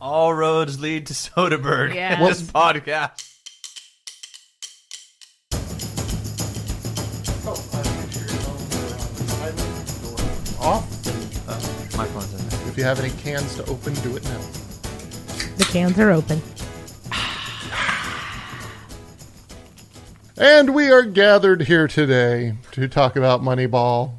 all roads lead to Soderbergh in this podcast. Off. My phone's in there. If you have any cans to open, do it now. The cans are open. And we are gathered here today to talk about Moneyball,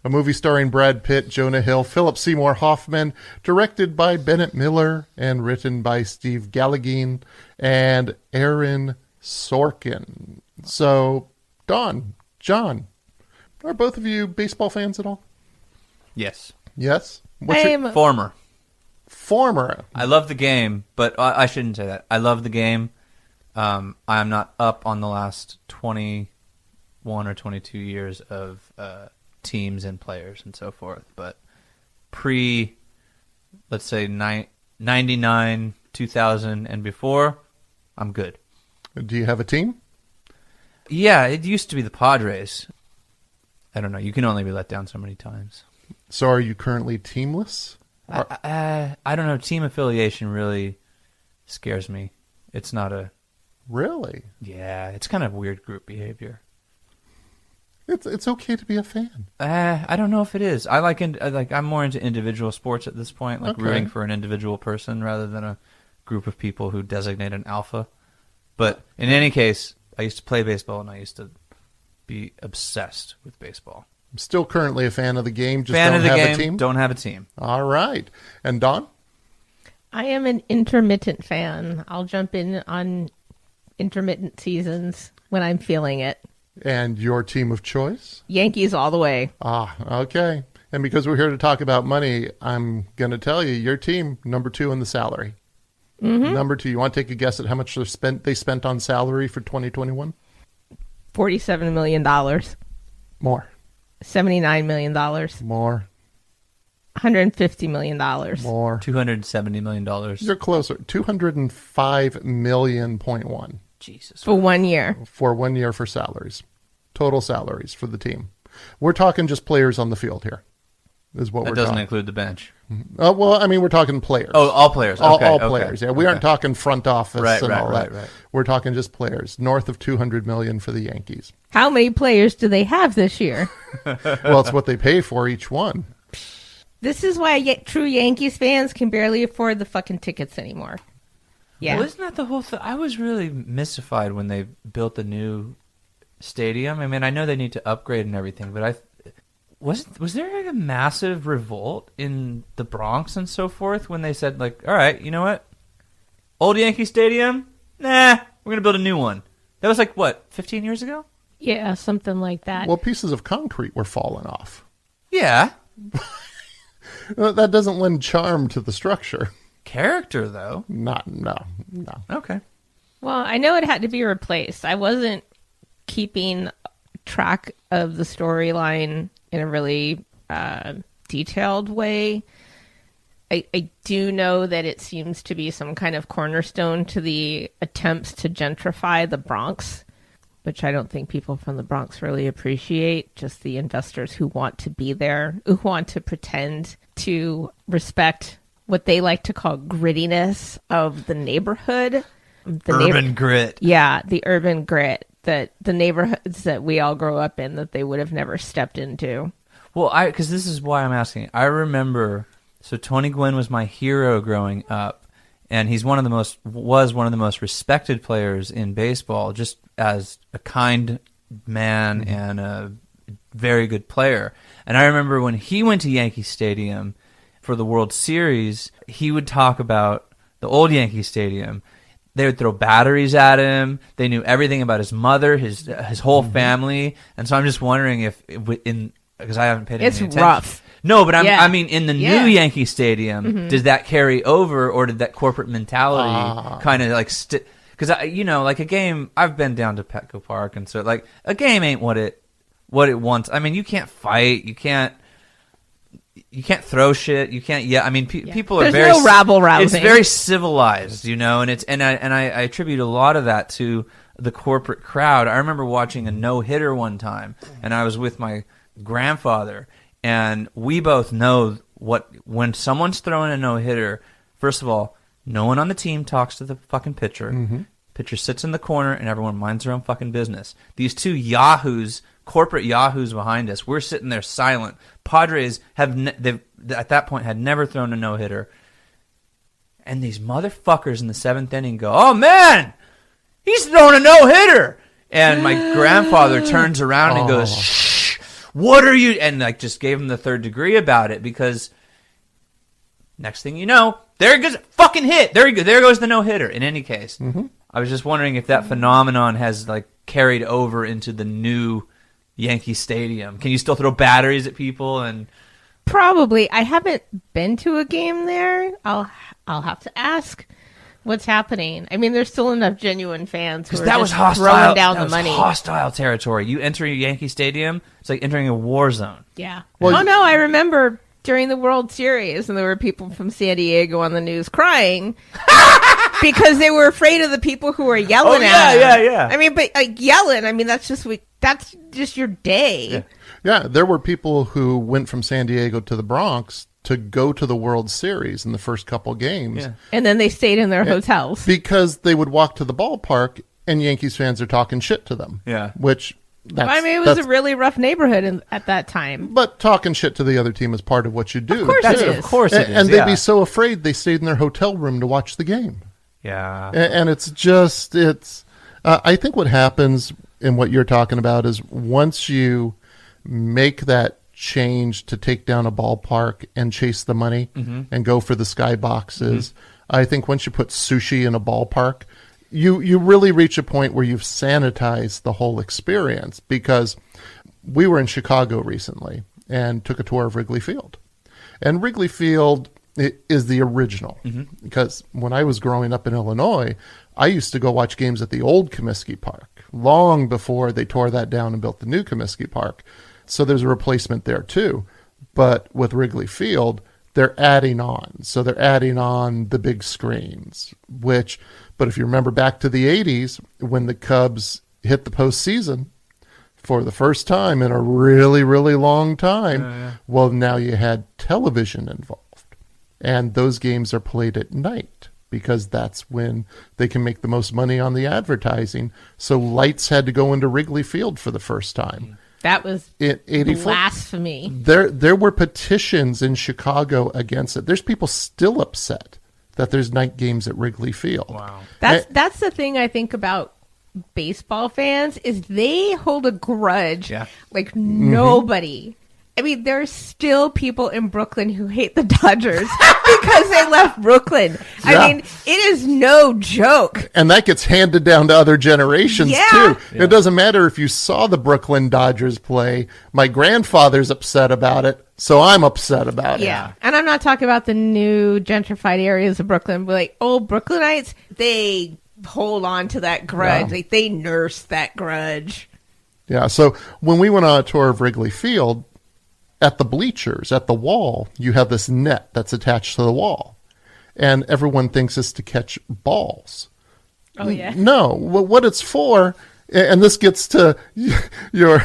a movie starring Brad Pitt, Jonah Hill, Philip Seymour Hoffman, directed by Bennett Miller, and written by Steve Gallagher and Aaron Sorkin. So, Don, John, are both of you baseball fans at all? Yes. Yes? Former. I love the game, but I shouldn't say that. I love the game. I'm not up on the last 21 or 22 years of teams and players and so forth, but let's say 99, 2000 and before, I'm good. Do you have a team? Yeah, it used to be the Padres. I don't know. You can only be let down so many times. So are you currently teamless? I don't know. Team affiliation really scares me. It's not a... Really? Yeah, it's kind of weird group behavior. It's okay to be a fan. I don't know if it is. I'm more into individual sports at this point, rooting for an individual person rather than a group of people who designate an alpha. But in any case, I used to play baseball and I used to be obsessed with baseball. I'm still currently a fan of the game, just fan don't of the have game, a team? Don't have a team. All right. And Don? I am an intermittent fan. I'll jump in on intermittent seasons when I'm feeling it. And your team of choice? Yankees all the way. Ah, okay. And because we're here to talk about money, I'm going to tell you, your team, number 2 in the salary. Mm-hmm. Number 2, you want to take a guess at how much they spent on salary for 2021? $47 million. More. $79 million. More. $150 million. More. $270 million. You're closer. 205 million.1. Jesus. For 1 year. For 1 year for salaries. Total salaries for the team. We're talking just players on the field here. Is what that we're doesn't talking. include the bench. Well, I mean, we're talking players. Oh, all players. Okay, all players. Yeah, we aren't talking front office and all that. Right. We're talking just players. North of 200 million for the Yankees. How many players do they have this year? Well, it's what they pay for each one. This is why true Yankees fans can barely afford the fucking tickets anymore. Yeah. Well, isn't that the whole thing? I was really mystified when they built the new stadium. I mean, I know they need to upgrade and everything, but was there like a massive revolt in the Bronx and so forth when they said, like, all right, you know what? Old Yankee Stadium? Nah, we're going to build a new one. That was like, what, 15 years ago? Yeah, something like that. Well, pieces of concrete were falling off. Yeah. That doesn't lend charm to the structure. Character, though. No. Okay. Well, I know it had to be replaced. I wasn't keeping track of the storyline in a really detailed way. I do know that it seems to be some kind of cornerstone to the attempts to gentrify the Bronx, which I don't think people from the Bronx really appreciate. Just the investors who want to be there, who want to pretend to respect what they like to call grittiness of the neighborhood. Urban grit. Yeah, the urban grit that the neighborhoods that we all grow up in that they would have never stepped into. Well, because this is why I'm asking. I remember, so Tony Gwynn was my hero growing up, and he's one of the most respected players in baseball, just as a kind man and a very good player. And I remember when he went to Yankee Stadium for the World Series, he would talk about the old Yankee Stadium. They would throw batteries at him. They knew everything about his mother, his whole family. And so I'm just wondering if, because I haven't paid any attention. It's rough. No, but I mean, in the new Yankee Stadium, Mm-hmm. did that carry over, or did that corporate mentality kind of like because like a game, I've been down to Petco Park, and so like a game ain't what it wants. I mean, you can't fight, you can't throw shit, you can't. Yeah, I mean, people are There's no rabble rousing. It's very civilized, and I attribute a lot of that to the corporate crowd. I remember watching a no-hitter one time, and I was with my grandfather, and we both know when someone's throwing a no-hitter, first of all, No one on the team talks to the fucking pitcher. Pitcher sits in the corner, and everyone minds their own fucking business. These two yahoos, corporate yahoos behind us, we're sitting there silent. Padres have at that point had never thrown a no-hitter. And these motherfuckers in the 7th inning go, "Oh, man, he's throwing a no-hitter." And my grandfather turns around and goes, "Shh, what are you?" And like just gave him the third degree about it, because next thing you know, there goes fucking hit. There goes the no-hitter. In any case, I was just wondering if that phenomenon has like carried over into the new Yankee Stadium. Can you still throw batteries at people? And probably. I haven't been to a game there. I'll have to ask what's happening. I mean, there's still enough genuine fans who are that just was hostile, throwing down that the was money. Hostile territory. You enter a Yankee Stadium, it's like entering a war zone. Yeah. Well, oh no, I remember during the World Series, and there were people from San Diego on the news crying because they were afraid of the people who were yelling at them. Yeah. I mean, but like yelling, I mean, that's just your day. Yeah, there were people who went from San Diego to the Bronx to go to the World Series in the first couple games. Yeah. And then they stayed in their hotels. Because they would walk to the ballpark and Yankees fans are talking shit to them. Yeah. Which, I mean, it was a really rough neighborhood at that time. But talking shit to the other team is part of what you do. Of course it is. Of course it is. And they'd be so afraid they stayed in their hotel room to watch the game. Yeah. And it's I think what happens in what you're talking about is once you make that change to take down a ballpark and chase the money and go for the skyboxes, I think once you put sushi in a ballpark, you really reach a point where you've sanitized the whole experience. Because we were in Chicago recently and took a tour of Wrigley Field. And Wrigley Field is the original. Because when I was growing up in Illinois, I used to go watch games at the old Comiskey Park, long before they tore that down and built the new Comiskey Park. So there's a replacement there too. But with Wrigley Field, they're adding on. So they're adding on the big screens, but if you remember back to the 80s, when the Cubs hit the postseason for the first time in a really, really long time, well, now you had television involved. And those games are played at night because that's when they can make the most money on the advertising. So lights had to go into Wrigley Field for the first time. That was in 84. Blasphemy. There were petitions in Chicago against it. There's people still upset that there's night games at Wrigley Field. Wow. That's the thing I think about baseball fans is they hold a grudge like nobody. I mean, there's still people in Brooklyn who hate the Dodgers because they left Brooklyn. I mean, it is no joke. And that gets handed down to other generations, too. Yeah. It doesn't matter if you saw the Brooklyn Dodgers play. My grandfather's upset about it, so I'm upset about it. Yeah. And I'm not talking about the new gentrified areas of Brooklyn, but like old Brooklynites, they hold on to that grudge. Yeah. Like they nurse that grudge. Yeah, so when we went on a tour of Wrigley Field, at the bleachers, at the wall, you have this net that's attached to the wall. And everyone thinks it's to catch balls. Oh, yeah. No, what it's for, and this gets to your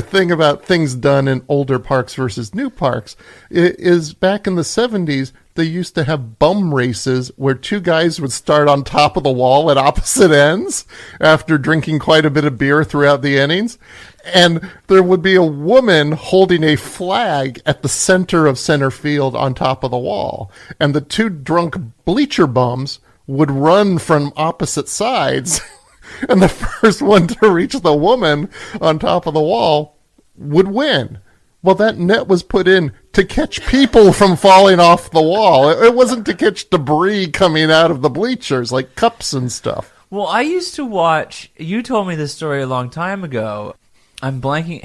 thing about things done in older parks versus new parks, is back in the 70s, they used to have bum races where two guys would start on top of the wall at opposite ends after drinking quite a bit of beer throughout the innings. And there would be a woman holding a flag at the center of center field on top of the wall. And the two drunk bleacher bums would run from opposite sides. And the first one to reach the woman on top of the wall would win. Well, that net was put in to catch people from falling off the wall. It wasn't to catch debris coming out of the bleachers, like cups and stuff. Well, I used to watch, you told me this story a long time ago. I'm blanking.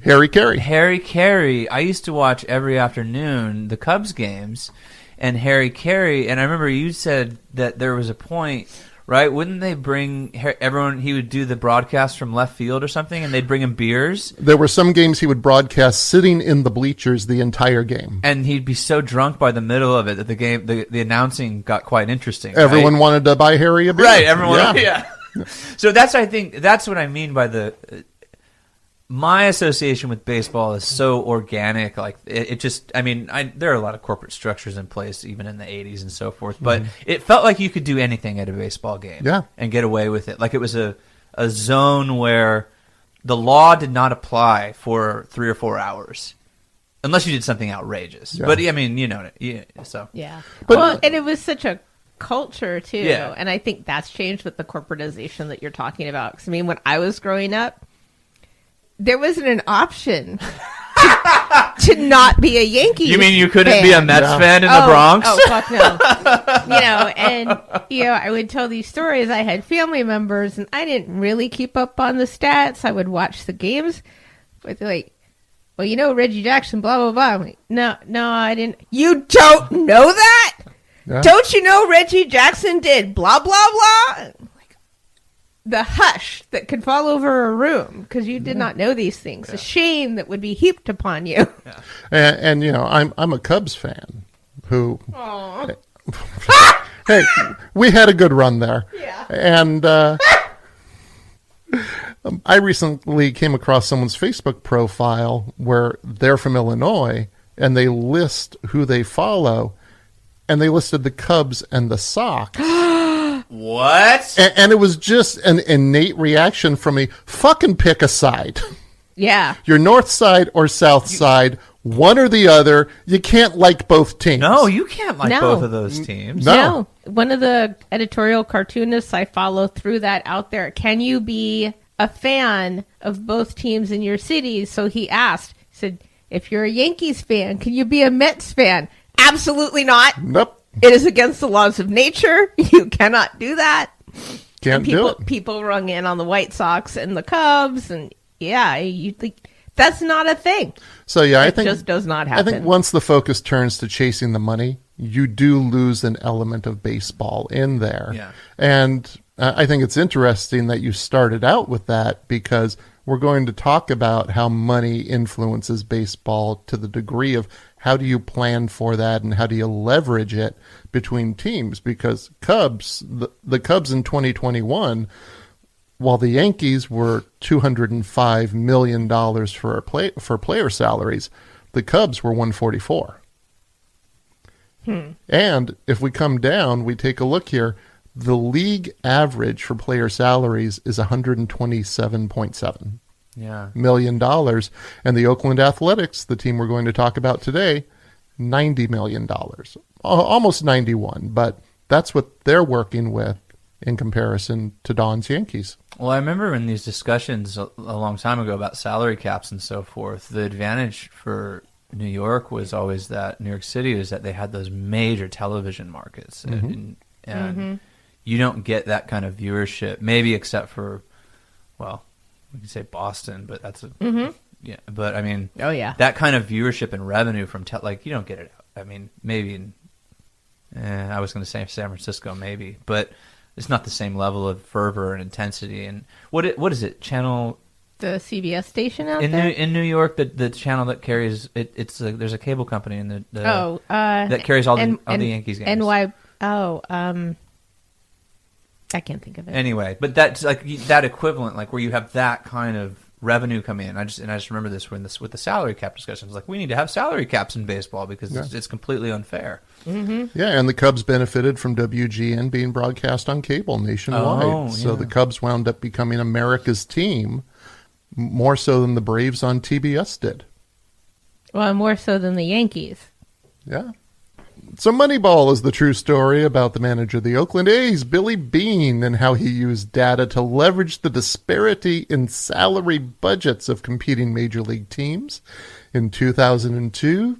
Harry Carey. Harry Carey. I used to watch every afternoon the Cubs games, and Harry Carey. And I remember you said that there was a point, right? Wouldn't they bring everyone? He would do the broadcast from left field or something, and they'd bring him beers. There were some games he would broadcast sitting in the bleachers the entire game, and he'd be so drunk by the middle of it that the announcing got quite interesting. Everyone right? wanted to buy Harry a beer. Right? Everyone. Yeah. So I think that's what I mean by the. my association with baseball is so organic. Like it just, I mean, there are a lot of corporate structures in place, even in the 80s and so forth, but it felt like you could do anything at a baseball game and get away with it. Like it was a zone where the law did not apply for 3 or 4 hours. Unless you did something outrageous. Yeah. But, I mean, you know, so. Yeah. But, and it was such a culture, too. Yeah. And I think that's changed with the corporatization that you're talking about. Because, I mean, when I was growing up, there wasn't an option to not be a Yankees You mean you couldn't fan. be a Mets fan in the Bronx? Oh, fuck no. I would tell these stories. I had family members, and I didn't really keep up on the stats. I would watch the games. But they're like, well, you know, Reggie Jackson, blah, blah, blah. I'm like, no, I didn't. You don't know that? Yeah. Don't you know Reggie Jackson did blah, blah, blah? Like, the hush that could fall over a room because you did not know these things. The shame that would be heaped upon you. Yeah. and you know, I'm a Cubs fan who... Aww. Hey, we had a good run there. Yeah. And I recently came across someone's Facebook profile where they're from Illinois, and they list who they follow, and they listed the Cubs and the Sox. What? And it was just an innate reaction from me, fucking pick a side. Yeah. Your north side or south side, one or the other. You can't like both teams. No, you can't like No. both of those teams. No. One of the editorial cartoonists I follow threw that out there. Can you be a fan of both teams in your city? So he asked, he said, if you're a Yankees fan, can you be a Mets fan? Absolutely not. Nope. It is against the laws of nature. You cannot do that. Can't do it. People rung in on the White Sox and the Cubs, and you think that's not a thing. So yeah, I It think just does not happen. I think once the focus turns to chasing the money, you do lose an element of baseball in there. Yeah. And I think it's interesting that you started out with that because we're going to talk about how money influences baseball to the degree of how do you plan for that and how do you leverage it between teams? Because the Cubs in 2021, while the Yankees were $205 million for player salaries, the Cubs were $144. And if we come down, we take a look here, the league average for player salaries is $127.7 million. And the Oakland Athletics, the team we're going to talk about today, $90 million. Almost 91, but that's what they're working with in comparison to Don's Yankees. Well, I remember in these discussions a long time ago about salary caps and so forth, the advantage for New York was always that New York City is that they had those major television markets. And you don't get that kind of viewership, maybe except for, well, we can say Boston, but that's yeah. But I mean, that kind of viewership and revenue from you don't get it. I mean, maybe I was going to say San Francisco, maybe, but it's not the same level of fervor and intensity. And what is it? Channel the CBS station out in there in New York, the channel that carries it. There's a cable company in that carries all the Yankees games. I can't think of it. Anyway, but that's like that equivalent, like where you have that kind of revenue come in. I just remember this with the salary cap discussions. Like we need to have salary caps in baseball because it's completely unfair. Yeah, and the Cubs benefited from WGN being broadcast on cable nationwide. So the Cubs wound up becoming America's team more so than the Braves on TBS did. Well, more so than the Yankees. Yeah. So Moneyball is the true story about the manager of the Oakland A's, Billy Beane, and how he used data to leverage the disparity in salary budgets of competing major league teams. In 2002,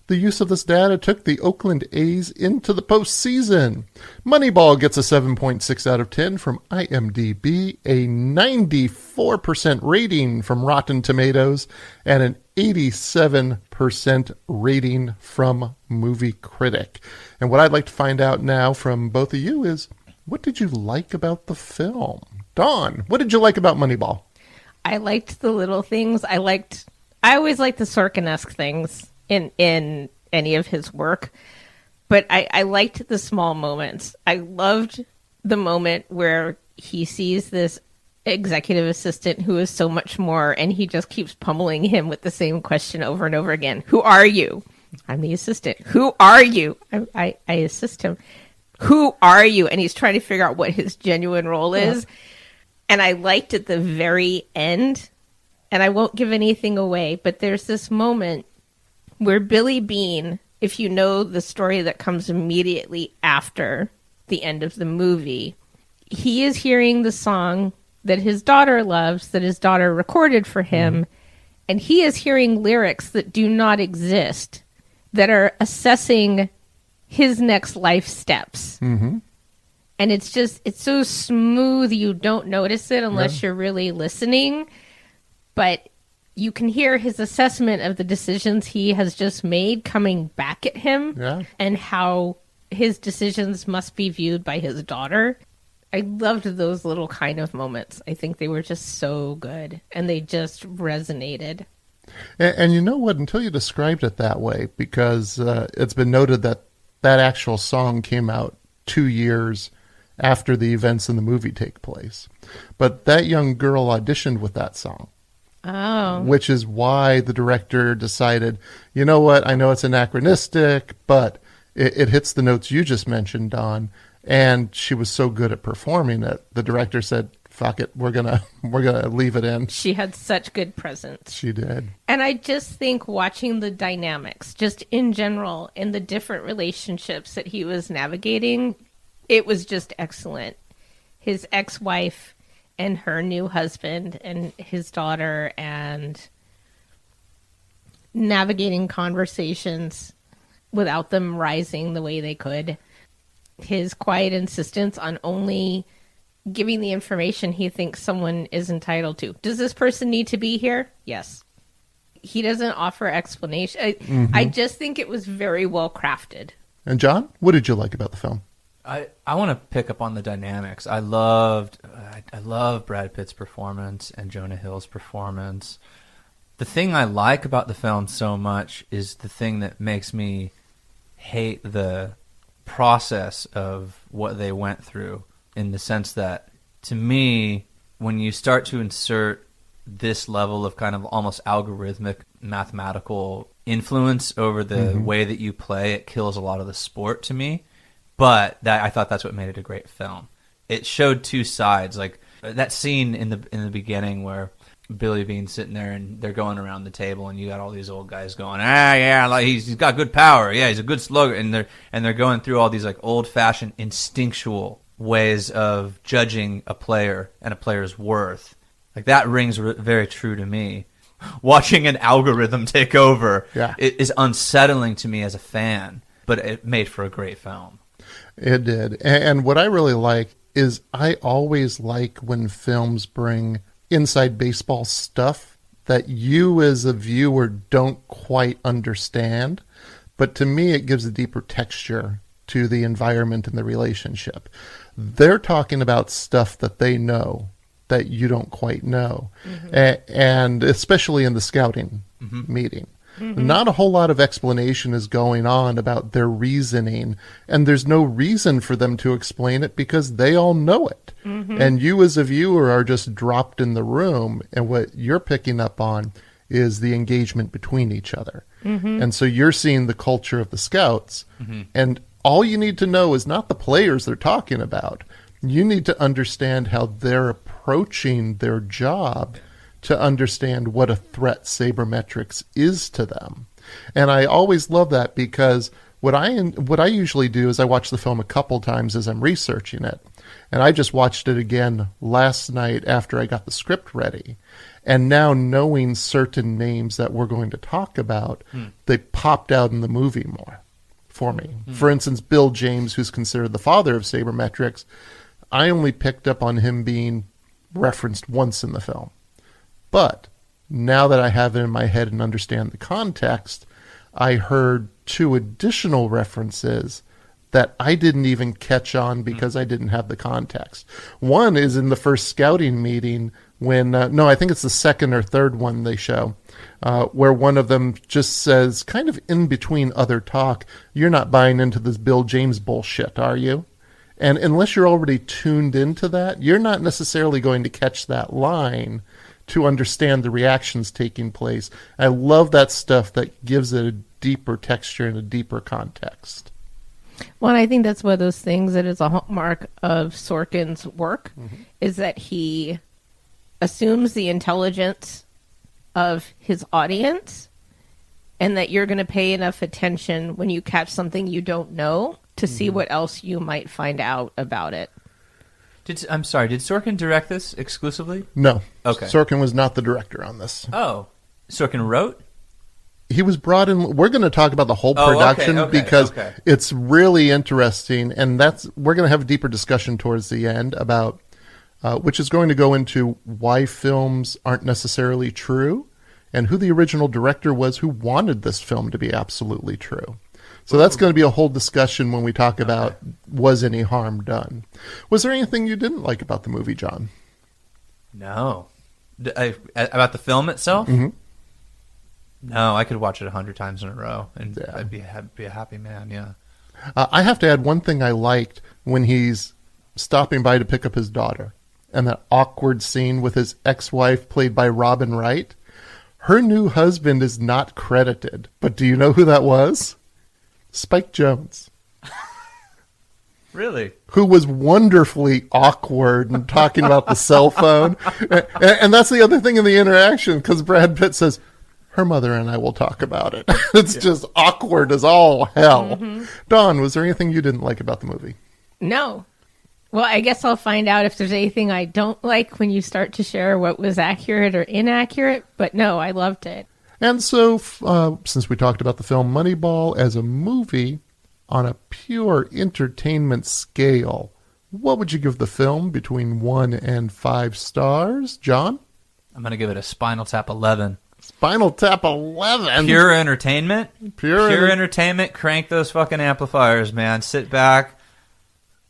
the use of this data took the Oakland A's into the postseason. Moneyball gets a 7.6 out of 10 from IMDb, a 94% rating from Rotten Tomatoes, and an 87% rating from Movie Critic. And what I'd like to find out now from both of you is, what did you like about the film? Dawn, what did you like about Moneyball? I liked the little things. I always liked the Sorkin-esque things in any of his work, but I liked the small moments. I loved the moment where he sees this executive assistant who is so much more, and he just keeps pummeling him with the same question over and over again. Who are you? I'm the assistant. Who are you? I assist him. Who are you? And he's trying to figure out what his genuine role is. And I liked at the very end, and I won't give anything away, but there's this moment where Billy Beane, if you know the story that comes immediately after the end of the movie, he is hearing the song that his daughter loves, that his daughter recorded for him, and he is hearing lyrics that do not exist, that are assessing his next life steps. And it's so smooth, you don't notice it unless you're really listening, but you can hear his assessment of the decisions he has just made coming back at him, and how his decisions must be viewed by his daughter. I loved those little kind of moments. I think they were just so good, and they just resonated. And you know what? Until you described it that way, because it's been noted that that actual song came out 2 years after the events in the movie take place. But that young girl auditioned with that song. Oh. Which is why the director decided, you know what, I know it's anachronistic, but it hits the notes you just mentioned, Don. And she was so good at performing it, the director said, fuck it, we're gonna leave it in. She had such good presence. She did. And I just think watching the dynamics, just in general, in the different relationships that he was navigating, it was just excellent. His ex-wife and her new husband and his daughter, and navigating conversations without them rising the way they could. His quiet insistence on only giving the information he thinks someone is entitled to. Does this person need to be here? Yes. He doesn't offer explanation. I just think it was very well crafted. And John, what did you like about the film? I want to pick up on the dynamics. I love Brad Pitt's performance and Jonah Hill's performance. The thing I like about the film so much is the thing that makes me hate the process of what they went through, in the sense that, to me, when you start to insert this level of kind of almost algorithmic mathematical influence over the way that you play, it kills a lot of the sport to me. But I thought that's what made it a great film. It showed two sides, like that scene in the beginning where Billy Beane's sitting there and they're going around the table, and you got all these old guys going, yeah, like he's got good power, yeah, he's a good slugger, and they're going through all these like old-fashioned instinctual ways of judging a player and a player's worth. Like that rings very true to me. Watching an algorithm take over is unsettling to me as a fan, but it made for a great film. It did. And what I really like is I always like when films bring inside baseball stuff that you as a viewer don't quite understand. But to me, it gives a deeper texture to the environment and the relationship. They're talking about stuff that they know that you don't quite know. And especially in the scouting meeting. Not a whole lot of explanation is going on about their reasoning, and there's no reason for them to explain it because they all know it. And you as a viewer are just dropped in the room, and what you're picking up on is the engagement between each other. And so you're seeing the culture of the scouts, and all you need to know is not the players they're talking about. You need to understand how they're approaching their job to understand what a threat sabermetrics is to them. And I always love that, because what I usually do is I watch the film a couple times as I'm researching it. And I just watched it again last night after I got the script ready. And now, knowing certain names that we're going to talk about, they popped out in the movie more for me. For instance, Bill James, who's considered the father of sabermetrics, I only picked up on him being referenced once in the film. But now that I have it in my head and understand the context, I heard 2 additional references that I didn't even catch on because I didn't have the context. One is in the first scouting meeting when, I think it's the second or third one they show, where one of them just says, kind of in between other talk, "You're not buying into this Bill James bullshit, are you?" And unless you're already tuned into that, you're not necessarily going to catch that line to understand the reactions taking place. I love that stuff that gives it a deeper texture and a deeper context. Well, and I think that's one of those things that is a hallmark of Sorkin's work, is that he assumes the intelligence of his audience, and that you're going to pay enough attention when you catch something you don't know to see what else you might find out about it. I'm sorry, did Sorkin direct this exclusively? No. Okay. Sorkin was not the director on this. Oh. Sorkin wrote? He was brought in. We're going to talk about the whole Oh, production okay, because okay. it's really interesting, and we're going to have a deeper discussion towards the end about which is going to go into why films aren't necessarily true and who the original director was who wanted this film to be absolutely true. So that's going to be a whole discussion when we talk about was any harm done. Was there anything you didn't like about the movie, John? No. About the film itself? Mm-hmm. No, I could watch it 100 times in a row, and Yeah. I'd be a happy man, yeah. I have to add one thing I liked when he's stopping by to pick up his daughter, and that awkward scene with his ex-wife played by Robin Wright. Her new husband is not credited, but do you know who that was? Spike Jonze, Really? who was wonderfully awkward and talking about the cell phone. And that's the other thing in the interaction, because Brad Pitt says, her mother and I will talk about it. It's just awkward as all hell. Dawn, was there anything you didn't like about the movie? No. Well, I guess I'll find out if there's anything I don't like when you start to share what was accurate or inaccurate. But no, I loved it. And so, since we talked about the film Moneyball as a movie on a pure entertainment scale, what would you give the film between 1 and 5 stars? John? I'm going to give it a Spinal Tap 11. Spinal Tap 11. Pure entertainment. Pure Entertainment. Crank those fucking amplifiers, man. Sit back.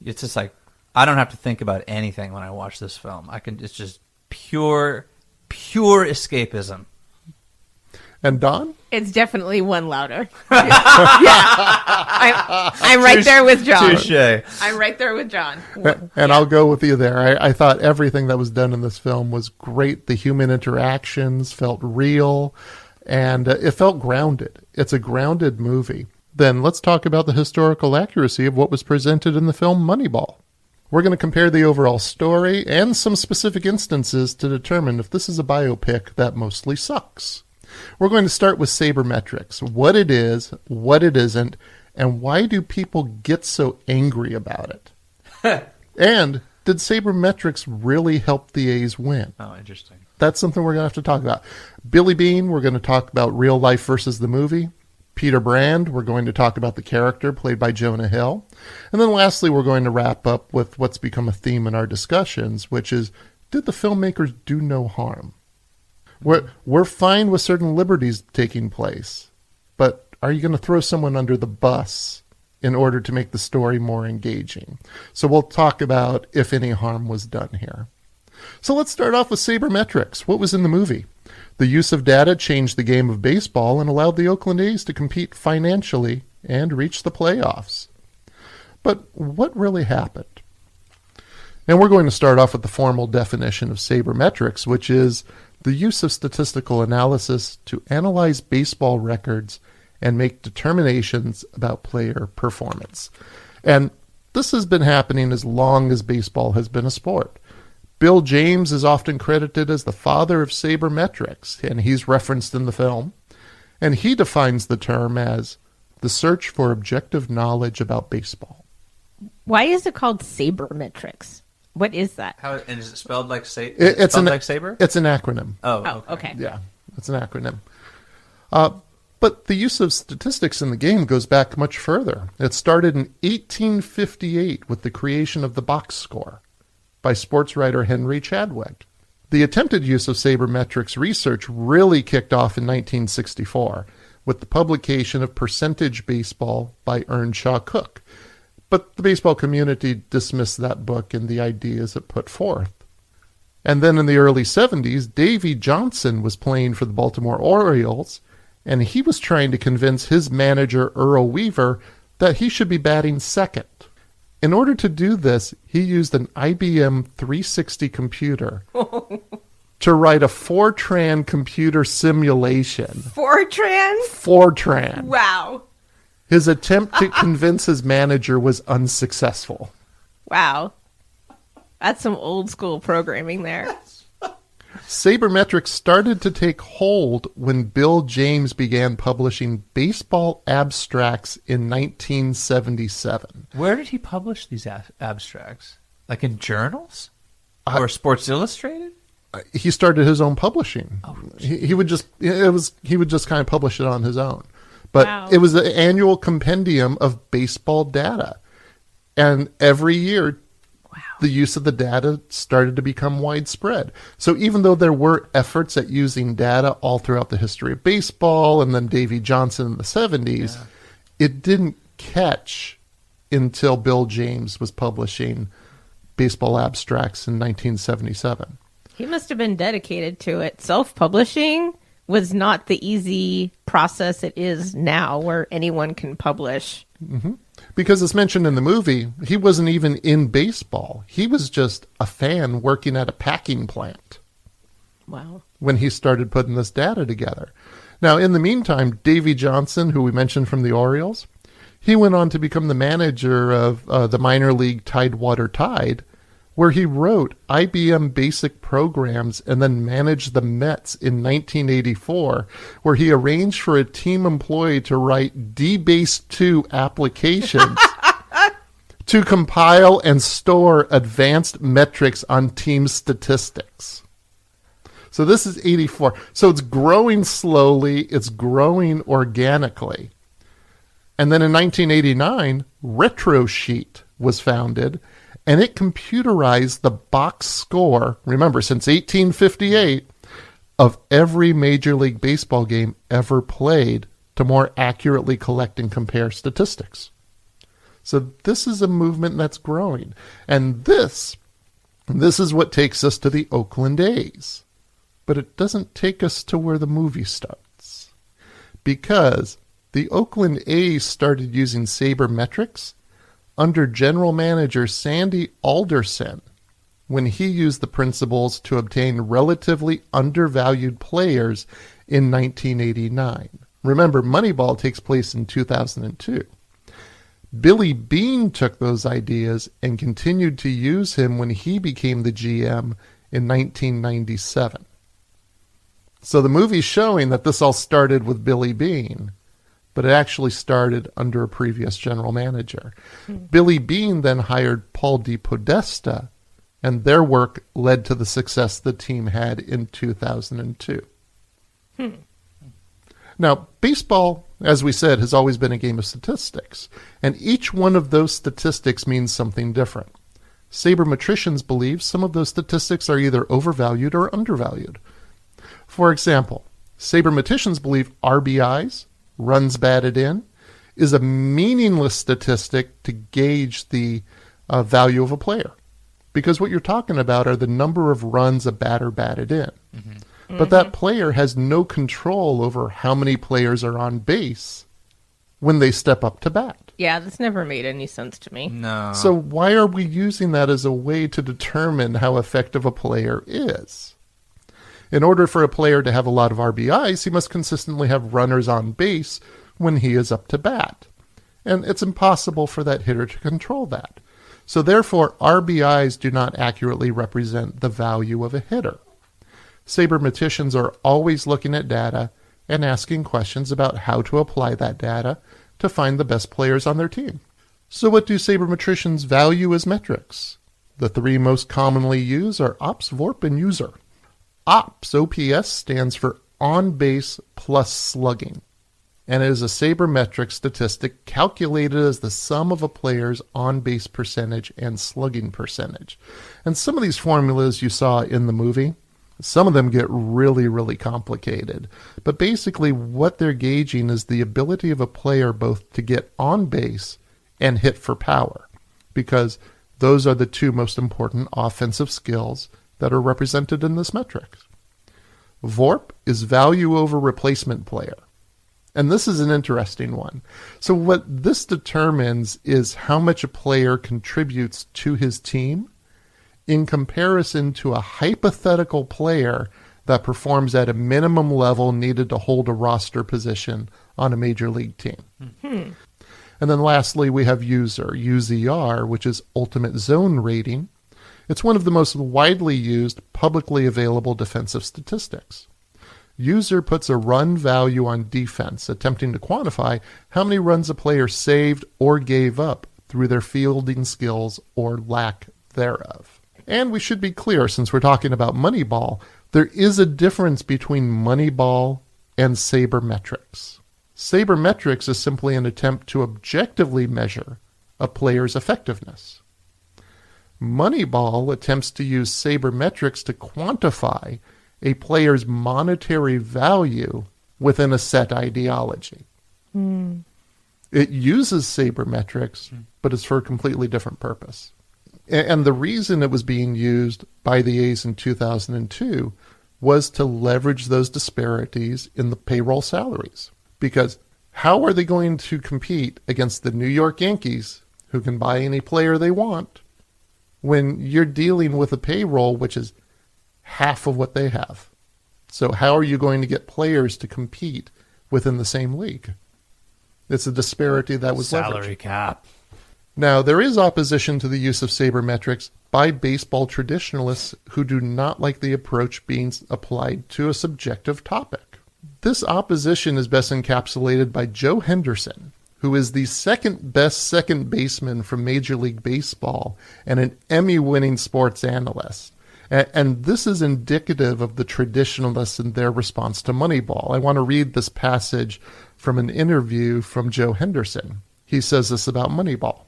It's just like, I don't have to think about anything when I watch this film. It's just pure escapism. And Dawn? It's definitely one louder. I'm right there with John. Touche. I'm right there with John. And I'll go with you there. I thought everything that was done in this film was great. The human interactions felt real, and it felt grounded. It's a grounded movie. Then let's talk about the historical accuracy of what was presented in the film Moneyball. We're going to compare the overall story and some specific instances to determine if this is a biopic that mostly sucks. We're going to start with sabermetrics, what it is, what it isn't, and why do people get so angry about it? And did sabermetrics really help the A's win? Oh, interesting. That's something we're going to have to talk about. Billy Beane, we're going to talk about real life versus the movie. Peter Brand, we're going to talk about the character played by Jonah Hill. And then lastly, we're going to wrap up with what's become a theme in our discussions, which is, did the filmmakers do no harm? We're fine with certain liberties taking place, but are you going to throw someone under the bus in order to make the story more engaging? So we'll talk about if any harm was done here. So let's start off with sabermetrics. What was in the movie? The use of data changed the game of baseball and allowed the Oakland A's to compete financially and reach the playoffs. But what really happened? And we're going to start off with the formal definition of sabermetrics, which is the use of statistical analysis to analyze baseball records and make determinations about player performance. And this has been happening as long as baseball has been a sport. Bill James is often credited as the father of sabermetrics, and he's referenced in the film. And he defines the term as the search for objective knowledge about baseball. Why is it called sabermetrics? What is that? And is it spelled like saber? It's like saber? It's an acronym. Oh, Okay. Yeah, it's an acronym. But the use of statistics in the game goes back much further. It started in 1858 with the creation of the box score by sports writer Henry Chadwick. The attempted use of sabermetrics research really kicked off in 1964 with the publication of Percentage Baseball by Earnshaw Cook. But the baseball community dismissed that book and the ideas it put forth. And then in the early 70s, Davey Johnson was playing for the Baltimore Orioles, and he was trying to convince his manager, Earl Weaver, that he should be batting second. In order to do this, he used an IBM 360 computer to write a Fortran computer simulation. Fortran? Fortran. Wow. His attempt to convince his manager was unsuccessful. Wow. That's some old school programming there. Sabermetrics started to take hold when Bill James began publishing baseball abstracts in 1977. Where did he publish these abstracts? Like in journals? Or Sports Illustrated? He started his own publishing. Oh, he would just kind of publish it on his own. But Wow. it was an annual compendium of baseball data. And every year, the use of the data started to become widespread. So even though there were efforts at using data all throughout the history of baseball and then Davy Johnson in the 70s, it didn't catch until Bill James was publishing baseball abstracts in 1977. He must have been dedicated to it. Self-publishing was not the easy process it is now where anyone can publish. Mm-hmm. Because as mentioned in the movie, he wasn't even in baseball. He was just a fan working at a packing plant. Wow. When he started putting this data together. Now, in the meantime, Davy Johnson, who we mentioned from the Orioles, he went on to become the manager of the minor league Tidewater Tide, where he wrote IBM basic programs and then managed the Mets in 1984, where he arranged for a team employee to write DBase2 applications to compile and store advanced metrics on team statistics. So this is 84. So it's growing slowly. It's growing organically. And then in 1989, RetroSheet was founded, and it computerized the box score, remember, since 1858, of every Major League Baseball game ever played to more accurately collect and compare statistics. So this is a movement that's growing. And this is what takes us to the Oakland A's. But it doesn't take us to where the movie starts. Because the Oakland A's started using sabermetrics under general manager Sandy Alderson when he used the principles to obtain relatively undervalued players in 1989. Remember, Moneyball takes place in 2002. Billy Beane took those ideas and continued to use him when he became the GM in 1997. So the movie's showing that this all started with Billy Beane, but it actually started under a previous general manager. Billy Beane then hired Paul DePodesta, and their work led to the success the team had in 2002. Now, baseball, as we said, has always been a game of statistics, and each one of those statistics means something different. Sabermetricians believe some of those statistics are either overvalued or undervalued. For example, sabermetricians believe RBIs, runs batted in, is a meaningless statistic to gauge the value of a player. Because what you're talking about are the number of runs a batter batted in. Mm-hmm. But that player has no control over how many players are on base when they step up to bat. Yeah, this never made any sense to me. No. So why are we using that as a way to determine how effective a player is? In order for a player to have a lot of RBIs, he must consistently have runners on base when he is up to bat. And it's impossible for that hitter to control that. So therefore, RBIs do not accurately represent the value of a hitter. Sabermetricians are always looking at data and asking questions about how to apply that data to find the best players on their team. So what do sabermetricians value as metrics? The three most commonly used are OPS, VORP, and user. OPS, OPS, stands for on base plus slugging, and it is a sabermetric statistic calculated as the sum of a player's on base percentage and slugging percentage. And some of these formulas you saw in the movie, some of them get really, really complicated. But basically what they're gauging is the ability of a player both to get on base and hit for power, because those are the two most important offensive skills that are represented in this metric. VORP is value over replacement player. And this is an interesting one. So what this determines is how much a player contributes to his team in comparison to a hypothetical player that performs at a minimum level needed to hold a roster position on a major league team. Mm-hmm. And then lastly, we have user, UZR, which is ultimate zone rating. It's one of the most widely used, publicly available defensive statistics. User puts a run value on defense, attempting to quantify how many runs a player saved or gave up through their fielding skills or lack thereof. And we should be clear, since we're talking about Moneyball, there is a difference between Moneyball and sabermetrics. Sabermetrics is simply an attempt to objectively measure a player's effectiveness. Moneyball attempts to use sabermetrics to quantify a player's monetary value within a set ideology. Mm. It uses sabermetrics, but it's for a completely different purpose. And the reason it was being used by the A's in 2002 was to leverage those disparities in the payroll salaries. Because how are they going to compete against the New York Yankees, who can buy any player they want, when you're dealing with a payroll which is half of what they have? So how are you going to get players to compete within the same league? It's a disparity that was salary leveraged. Cap. Now, there is opposition to the use of sabermetrics by baseball traditionalists who do not like the approach being applied to a subjective topic. This opposition is best encapsulated by Joe Henderson, who is the second best second baseman from Major League Baseball and an Emmy-winning sports analyst. And this is indicative of the traditionalists and their response to Moneyball. I want to read this passage from an interview from Joe Henderson. He says this about Moneyball.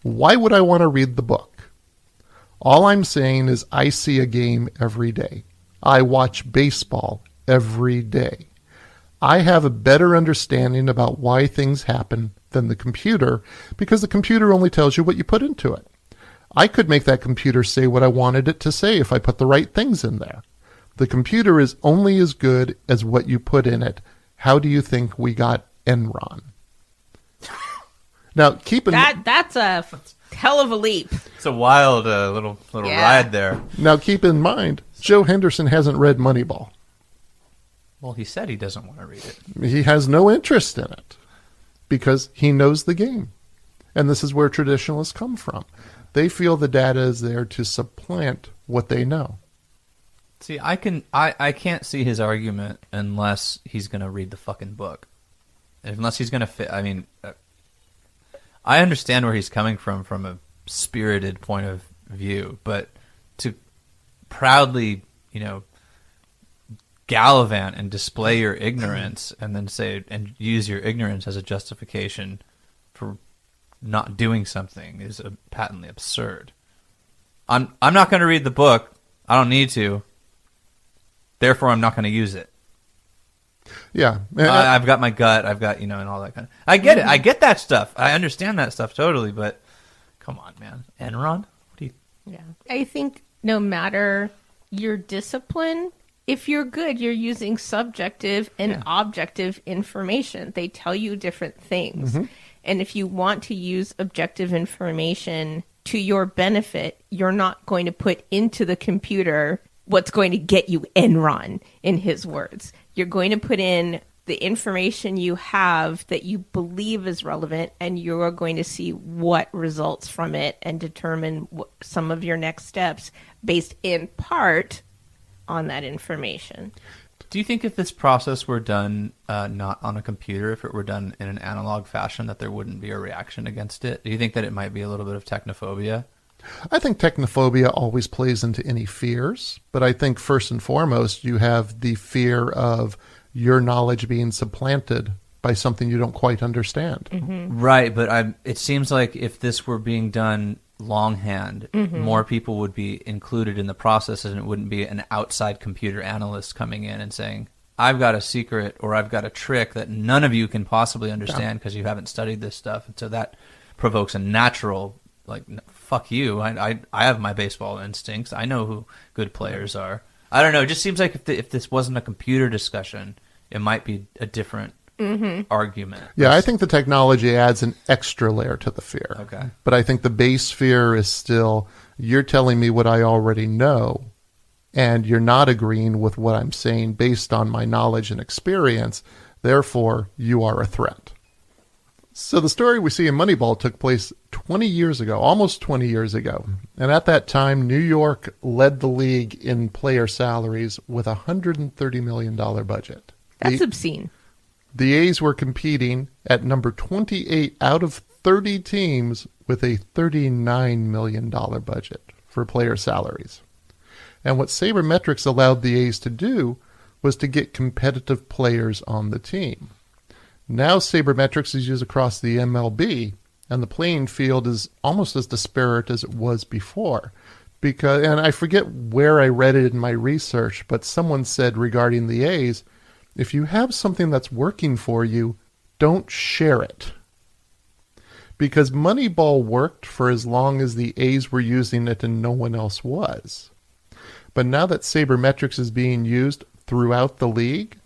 Why would I want to read the book? All I'm saying is I see a game every day. I watch baseball every day. I have a better understanding about why things happen than the computer because the computer only tells you what you put into it. I could make that computer say what I wanted it to say if I put the right things in there. The computer is only as good as what you put in it. How do you think we got Enron? Now, keep in that's a hell of a leap. It's a wild little ride there. Now, keep in mind, Joe Henderson hasn't read Moneyball. Well, he said he doesn't want to read it. He has no interest in it because he knows the game. And this is where traditionalists come from. They feel the data is there to supplant what they know. See, I can't see his argument unless he's going to read the fucking book. Unless he's going to fit. I mean, I understand where he's coming from a spirited point of view, but to proudly, gallivant and display your ignorance and then say and use your ignorance as a justification for not doing something is patently absurd. I'm not going to read the book. I don't need to. Therefore, I'm not going to use it. Yeah. I've got my gut. I've got, and all that kind of... I get it. I get that stuff. I understand that stuff totally, but come on, man. Enron? What do you... Yeah. I think no matter your discipline, if you're good, you're using subjective and objective information. They tell you different things. Mm-hmm. And if you want to use objective information to your benefit, you're not going to put into the computer what's going to get you Enron, in his words. You're going to put in the information you have that you believe is relevant, and you're going to see what results from it and determine some of your next steps based in part on that information. Do you think if this process were done not on a computer, if it were done in an analog fashion, that there wouldn't be a reaction against it? Do you think that it might be a little bit of technophobia? I think technophobia always plays into any fears, but I think first and foremost, you have the fear of your knowledge being supplanted by something you don't quite understand. Mm-hmm. Right, but it seems like if this were being done longhand, more people would be included in the process, and it wouldn't be an outside computer analyst coming in and saying, I've got a secret or I've got a trick that none of you can possibly understand because you haven't studied this stuff. And so that provokes a natural, fuck you. I have my baseball instincts. I know who good players are. I don't know. It just seems like if this wasn't a computer discussion, it might be a different argument. Yeah, I think the technology adds an extra layer to the fear. Okay. But I think the base fear is still, you're telling me what I already know, and you're not agreeing with what I'm saying based on my knowledge and experience. Therefore, you are a threat. So the story we see in Moneyball took place 20 years ago, almost 20 years ago. And at that time, New York led the league in player salaries with a $130 million budget. That's obscene. The A's were competing at number 28 out of 30 teams with a $39 million budget for player salaries. And what sabermetrics allowed the A's to do was to get competitive players on the team. Now sabermetrics is used across the MLB, and the playing field is almost as disparate as it was before. And I forget where I read it in my research, but someone said regarding the A's, if you have something that's working for you, don't share it. Because Moneyball worked for as long as the A's were using it and no one else was. But now that sabermetrics is being used throughout the league,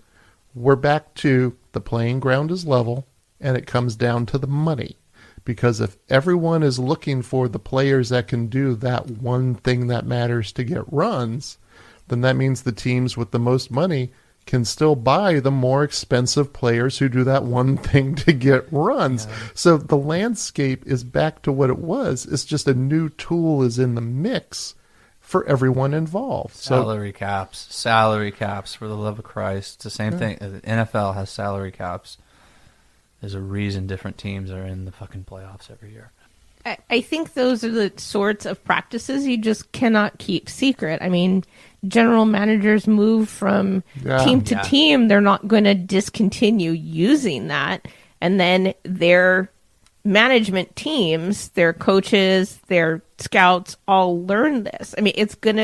we're back to the playing ground is level, and it comes down to the money. Because if everyone is looking for the players that can do that one thing that matters to get runs, then that means the teams with the most money can still buy the more expensive players who do that one thing to get runs. Yeah. So the landscape is back to what it was. It's just a new tool is in the mix for everyone involved. Salary caps, for the love of Christ. It's the same thing. The NFL has salary caps. There's a reason different teams are in the fucking playoffs every year. I think those are the sorts of practices you just cannot keep secret. I mean, general managers move from team to team. They're not going to discontinue using that. And then their management teams, their coaches, their scouts all learn this. I mean, it's going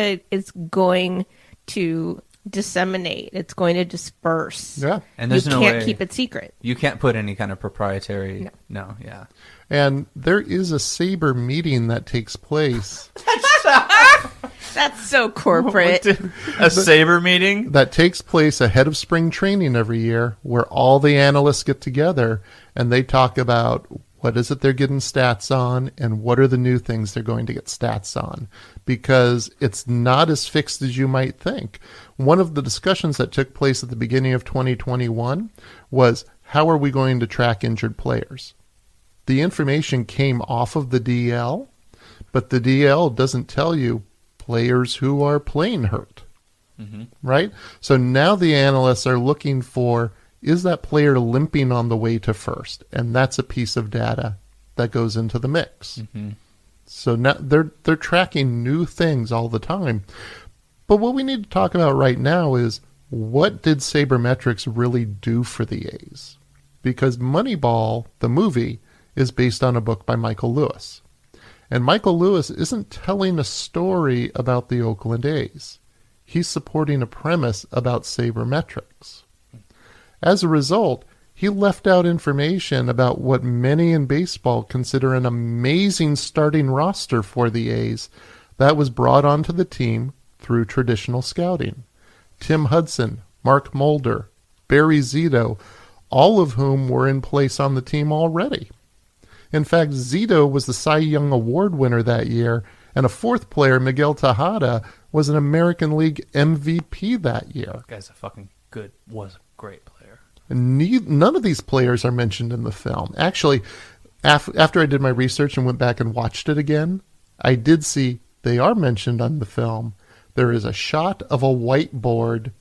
to disseminate. It's going to disperse. Yeah. And there's you no can't way keep it secret. You can't put any kind of proprietary... No, yeah. And there is a saber meeting that takes place. That's so corporate. A saber meeting? That takes place ahead of spring training every year, where all the analysts get together and they talk about what is it they're getting stats on and what are the new things they're going to get stats on. Because it's not as fixed as you might think. One of the discussions that took place at the beginning of 2021 was, how are we going to track injured players? The information came off of the DL, but the DL doesn't tell you players who are playing hurt, right? So now the analysts are looking for, is that player limping on the way to first? And that's a piece of data that goes into the mix. So now they're tracking new things all the time. But what we need to talk about right now is, what did sabermetrics really do for the A's? Because Moneyball, the movie, is based on a book by Michael Lewis. And Michael Lewis isn't telling a story about the Oakland A's. He's supporting a premise about sabermetrics. As a result, he left out information about what many in baseball consider an amazing starting roster for the A's that was brought onto the team through traditional scouting. Tim Hudson, Mark Mulder, Barry Zito, all of whom were in place on the team already. In fact, Zito was the Cy Young Award winner that year, and a fourth player, Miguel Tejada, was an American League MVP that year. That guy's was a great player. And none of these players are mentioned in the film. Actually, after I did my research and went back and watched it again, I did see they are mentioned on the film. There is a shot of a whiteboard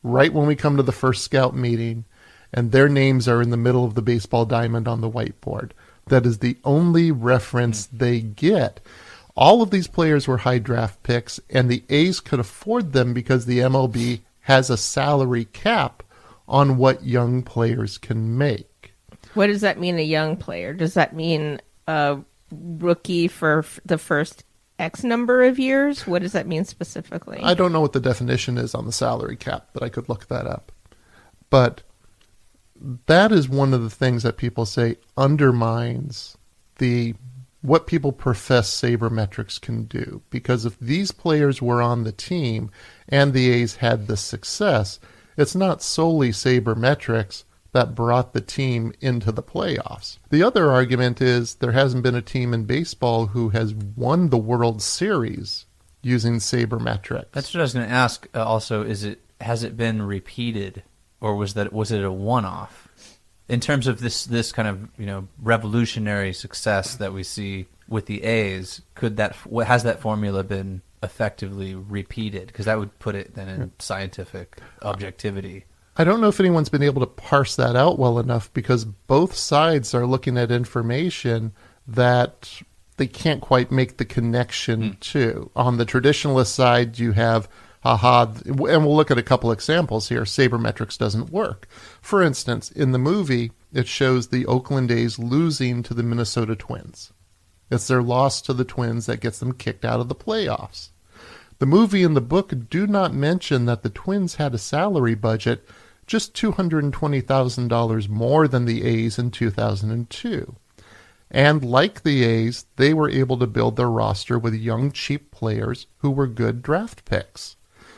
right when we come to the first scout meeting, and their names are in the middle of the baseball diamond on the whiteboard. That is the only reference they get. All of these players were high draft picks, and the A's could afford them because the MLB has a salary cap on what young players can make. What does that mean, a young player? Does that mean a rookie for the first X number of years? What does that mean specifically? I don't know what the definition is on the salary cap, but I could look that up. But that is one of the things that people say undermines what people profess sabermetrics can do. Because if these players were on the team and the A's had the success, it's not solely sabermetrics, that brought the team into the playoffs. The other argument is there hasn't been a team in baseball who has won the World Series using sabermetrics. That's what I was going to ask. Also, has it been repeated, or was it a one-off? In terms of this kind of revolutionary success that we see with the A's, has that formula been effectively repeated? Because that would put it then in scientific objectivity. I don't know if anyone's been able to parse that out well enough, because both sides are looking at information that they can't quite make the connection to. On the traditionalist side, you have, and we'll look at a couple examples here, sabermetrics doesn't work. For instance, in the movie, it shows the Oakland A's losing to the Minnesota Twins. It's their loss to the Twins that gets them kicked out of the playoffs. The movie and the book do not mention that the Twins had a salary budget just $220,000 more than the A's in 2002. And like the A's, they were able to build their roster with young, cheap players who were good draft picks.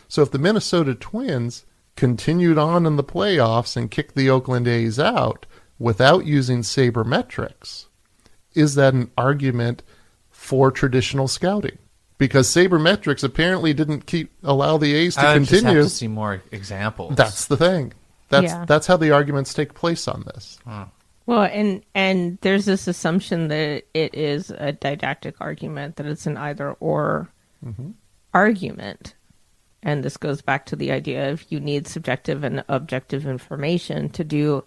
So if the Minnesota Twins continued on in the playoffs and kicked the Oakland A's out without using sabermetrics, is that an argument for traditional scouting? Because sabermetrics apparently didn't allow the A's to continue. Just have to see more examples. That's the thing. That's how the arguments take place on this. Huh. Well, and there's this assumption that it is a didactic argument, that it's an either-or argument. And this goes back to the idea of you need subjective and objective information to do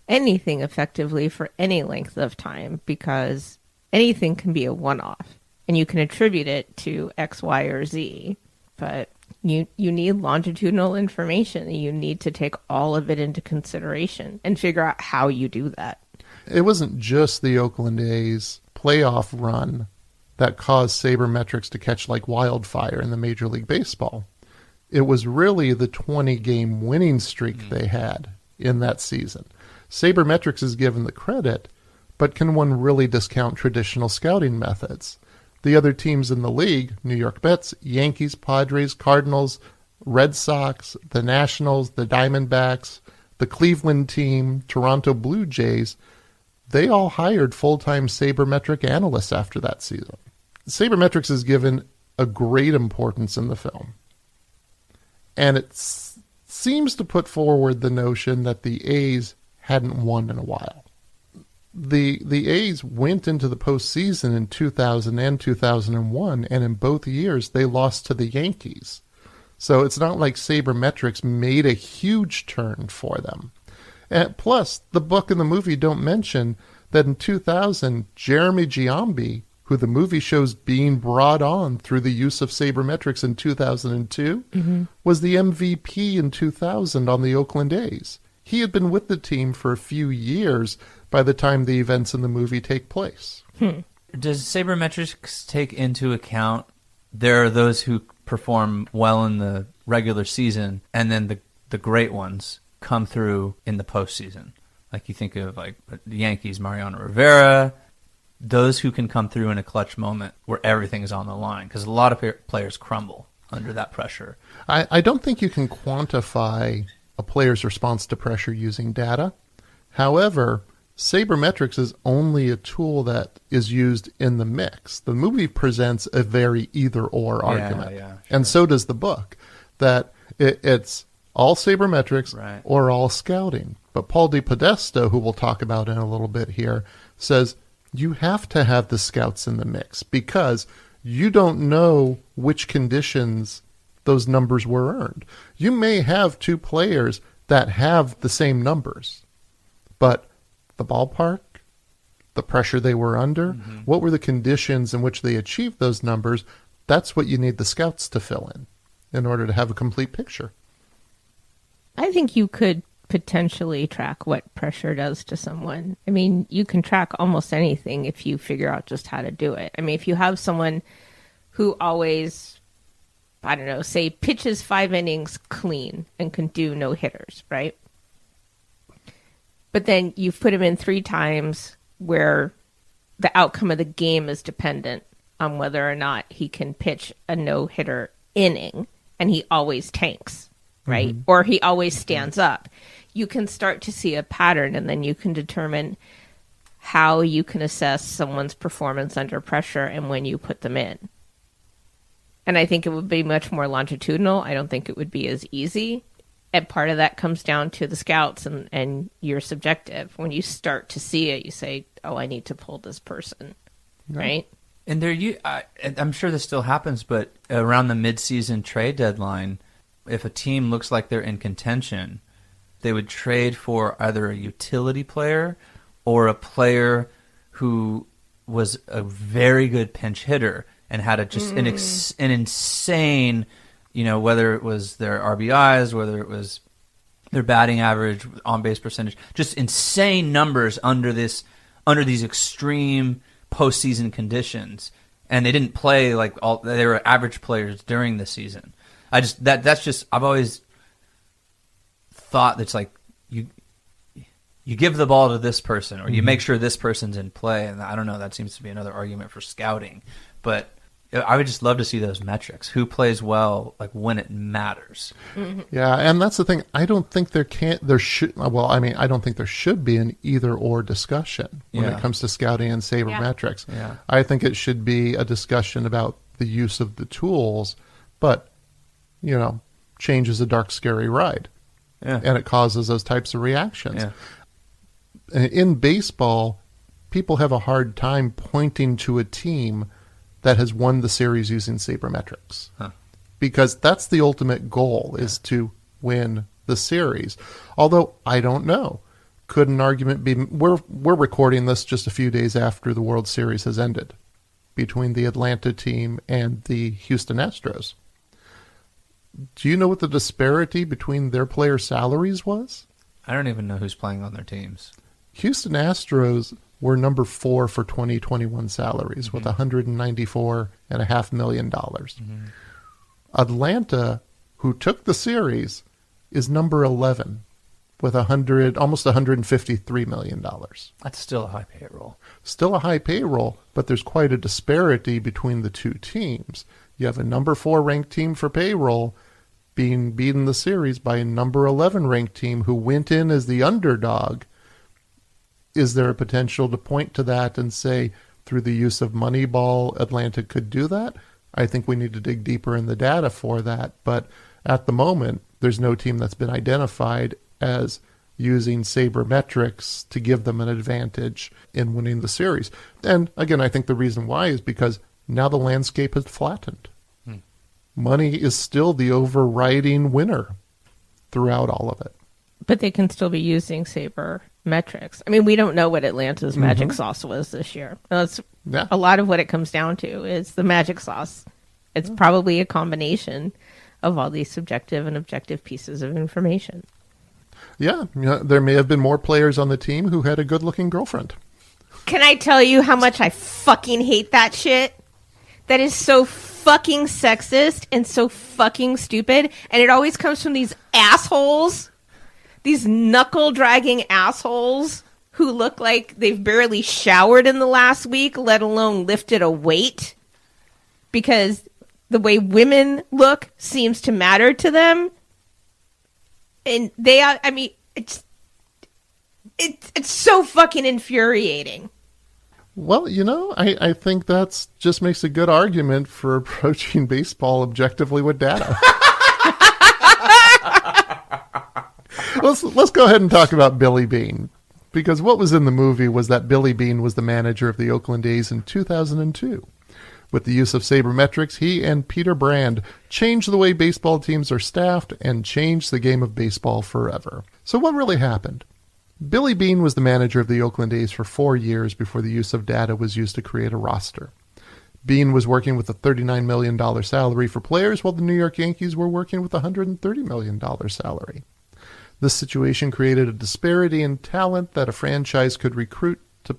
anything effectively for any length of time, because anything can be a one-off. And you can attribute it to X, Y, or Z. But you need longitudinal information, and you need to take all of it into consideration and figure out how you do that. It wasn't just the Oakland A's playoff run that caused sabermetrics to catch like wildfire in the Major League Baseball. It was really the 20-game winning streak they had in that season. Sabermetrics is given the credit, but can one really discount traditional scouting methods? The other teams in the league, New York Mets, Yankees, Padres, Cardinals, Red Sox, the Nationals, the Diamondbacks, the Cleveland team, Toronto Blue Jays, they all hired full-time sabermetric analysts after that season. Sabermetrics is given a great importance in the film. And it seems to put forward the notion that the A's hadn't won in a while. The A's went into the postseason in 2000 and 2001, and in both years they lost to the Yankees. So it's not like sabermetrics made a huge turn for them. And plus, the book and the movie don't mention that in 2000, Jeremy Giambi, who the movie shows being brought on through the use of sabermetrics in 2002, was the MVP in 2000 on the Oakland A's. He had been with the team for a few years by the time the events in the movie take place. Does sabermetrics take into account there are those who perform well in the regular season, and then the great ones come through in the postseason? Like you think of like the Yankees, Mariano Rivera, those who can come through in a clutch moment where everything is on the line, because a lot of players crumble under that pressure. I don't think you can quantify a player's response to pressure using data. However, sabermetrics is only a tool that is used in the mix. The movie presents a very either-or argument, sure. And so does the book, that it's all sabermetrics or all scouting. But Paul de Podesta, who we'll talk about in a little bit here, says you have to have the scouts in the mix because you don't know which conditions those numbers were earned. You may have two players that have the same numbers, but the ballpark, the pressure they were under, what were the conditions in which they achieved those numbers? That's what you need the scouts to fill in order to have a complete picture. I think you could potentially track what pressure does to someone. I mean, you can track almost anything if you figure out just how to do it. I mean, if you have someone who always, I don't know, say pitches 5 innings clean and can do no hitters, right? But then you've put him in 3 times where the outcome of the game is dependent on whether or not he can pitch a no-hitter inning, and he always tanks, right? Or he always stands up. you can start to see a pattern, and then you can determine how you can assess someone's performance under pressure and when you put them in. And I think it would be much more longitudinal. I don't think it would be as easy. And part of that comes down to the scouts and your subjective. When you start to see it, you say, oh, I need to pull this person, right? And I'm sure this still happens, but around the mid-season trade deadline, if a team looks like they're in contention, they would trade for either a utility player or a player who was a very good pinch hitter and had an insane, whether it was their RBIs, whether it was their batting average, on-base percentage, just insane numbers under these extreme postseason conditions. And they didn't play they were average players during the season. I've always thought that's like you give the ball to this person, or you make sure this person's in play. And I don't know, that seems to be another argument for scouting. But I would just love to see those metrics. Who plays well, when it matters. Mm-hmm. Yeah, and that's the thing. I don't think I don't think there should be an either-or discussion when it comes to scouting and sabermetrics. Yeah. I think it should be a discussion about the use of the tools, but, change is a dark, scary ride. Yeah. And it causes those types of reactions. Yeah. In baseball, people have a hard time pointing to a team that has won the series using sabermetrics. Huh. Because that's the ultimate goal, is to win the series. Although, I don't know. Could an argument be... We're recording this just a few days after the World Series has ended between the Atlanta team and the Houston Astros. Do you know what the disparity between their player salaries was? I don't even know who's playing on their teams. Houston Astros were number 4 for 2021 salaries with $194.5 million. Mm-hmm. Atlanta, who took the series, is number 11 with almost $153 million. That's still a high payroll. Still a high payroll, but there's quite a disparity between the two teams. You have a number 4 ranked team for payroll being beaten the series by a number 11 ranked team who went in as the underdog. Is there a potential to point to that and say, through the use of Moneyball, Atlanta could do that? I think we need to dig deeper in the data for that. But at the moment, there's no team that's been identified as using sabermetrics to give them an advantage in winning the series. And again, I think the reason why is because now the landscape has flattened. Money is still the overriding winner throughout all of it. But they can still be using sabermetrics. I mean, we don't know what Atlanta's magic sauce was this year. That's a lot of what it comes down to is the magic sauce. It's probably a combination of all these subjective and objective pieces of information. Yeah, there may have been more players on the team who had a good-looking girlfriend. Can I tell you how much I fucking hate that shit? That is so fucking sexist and so fucking stupid. And it always comes from these assholes. These knuckle-dragging assholes who look like they've barely showered in the last week, let alone lifted a weight. Because the way women look seems to matter to them. And it's so fucking infuriating. Well, I think that's just makes a good argument for approaching baseball objectively with data. Let's go ahead and talk about Billy Beane. Because what was in the movie was that Billy Beane was the manager of the Oakland A's in 2002. With the use of sabermetrics, he and Peter Brand changed the way baseball teams are staffed and changed the game of baseball forever. So what really happened? Billy Beane was the manager of the Oakland A's for 4 years before the use of data was used to create a roster. Beane was working with a $39 million salary for players, while the New York Yankees were working with a $130 million salary. This situation created a disparity in talent that a franchise could recruit to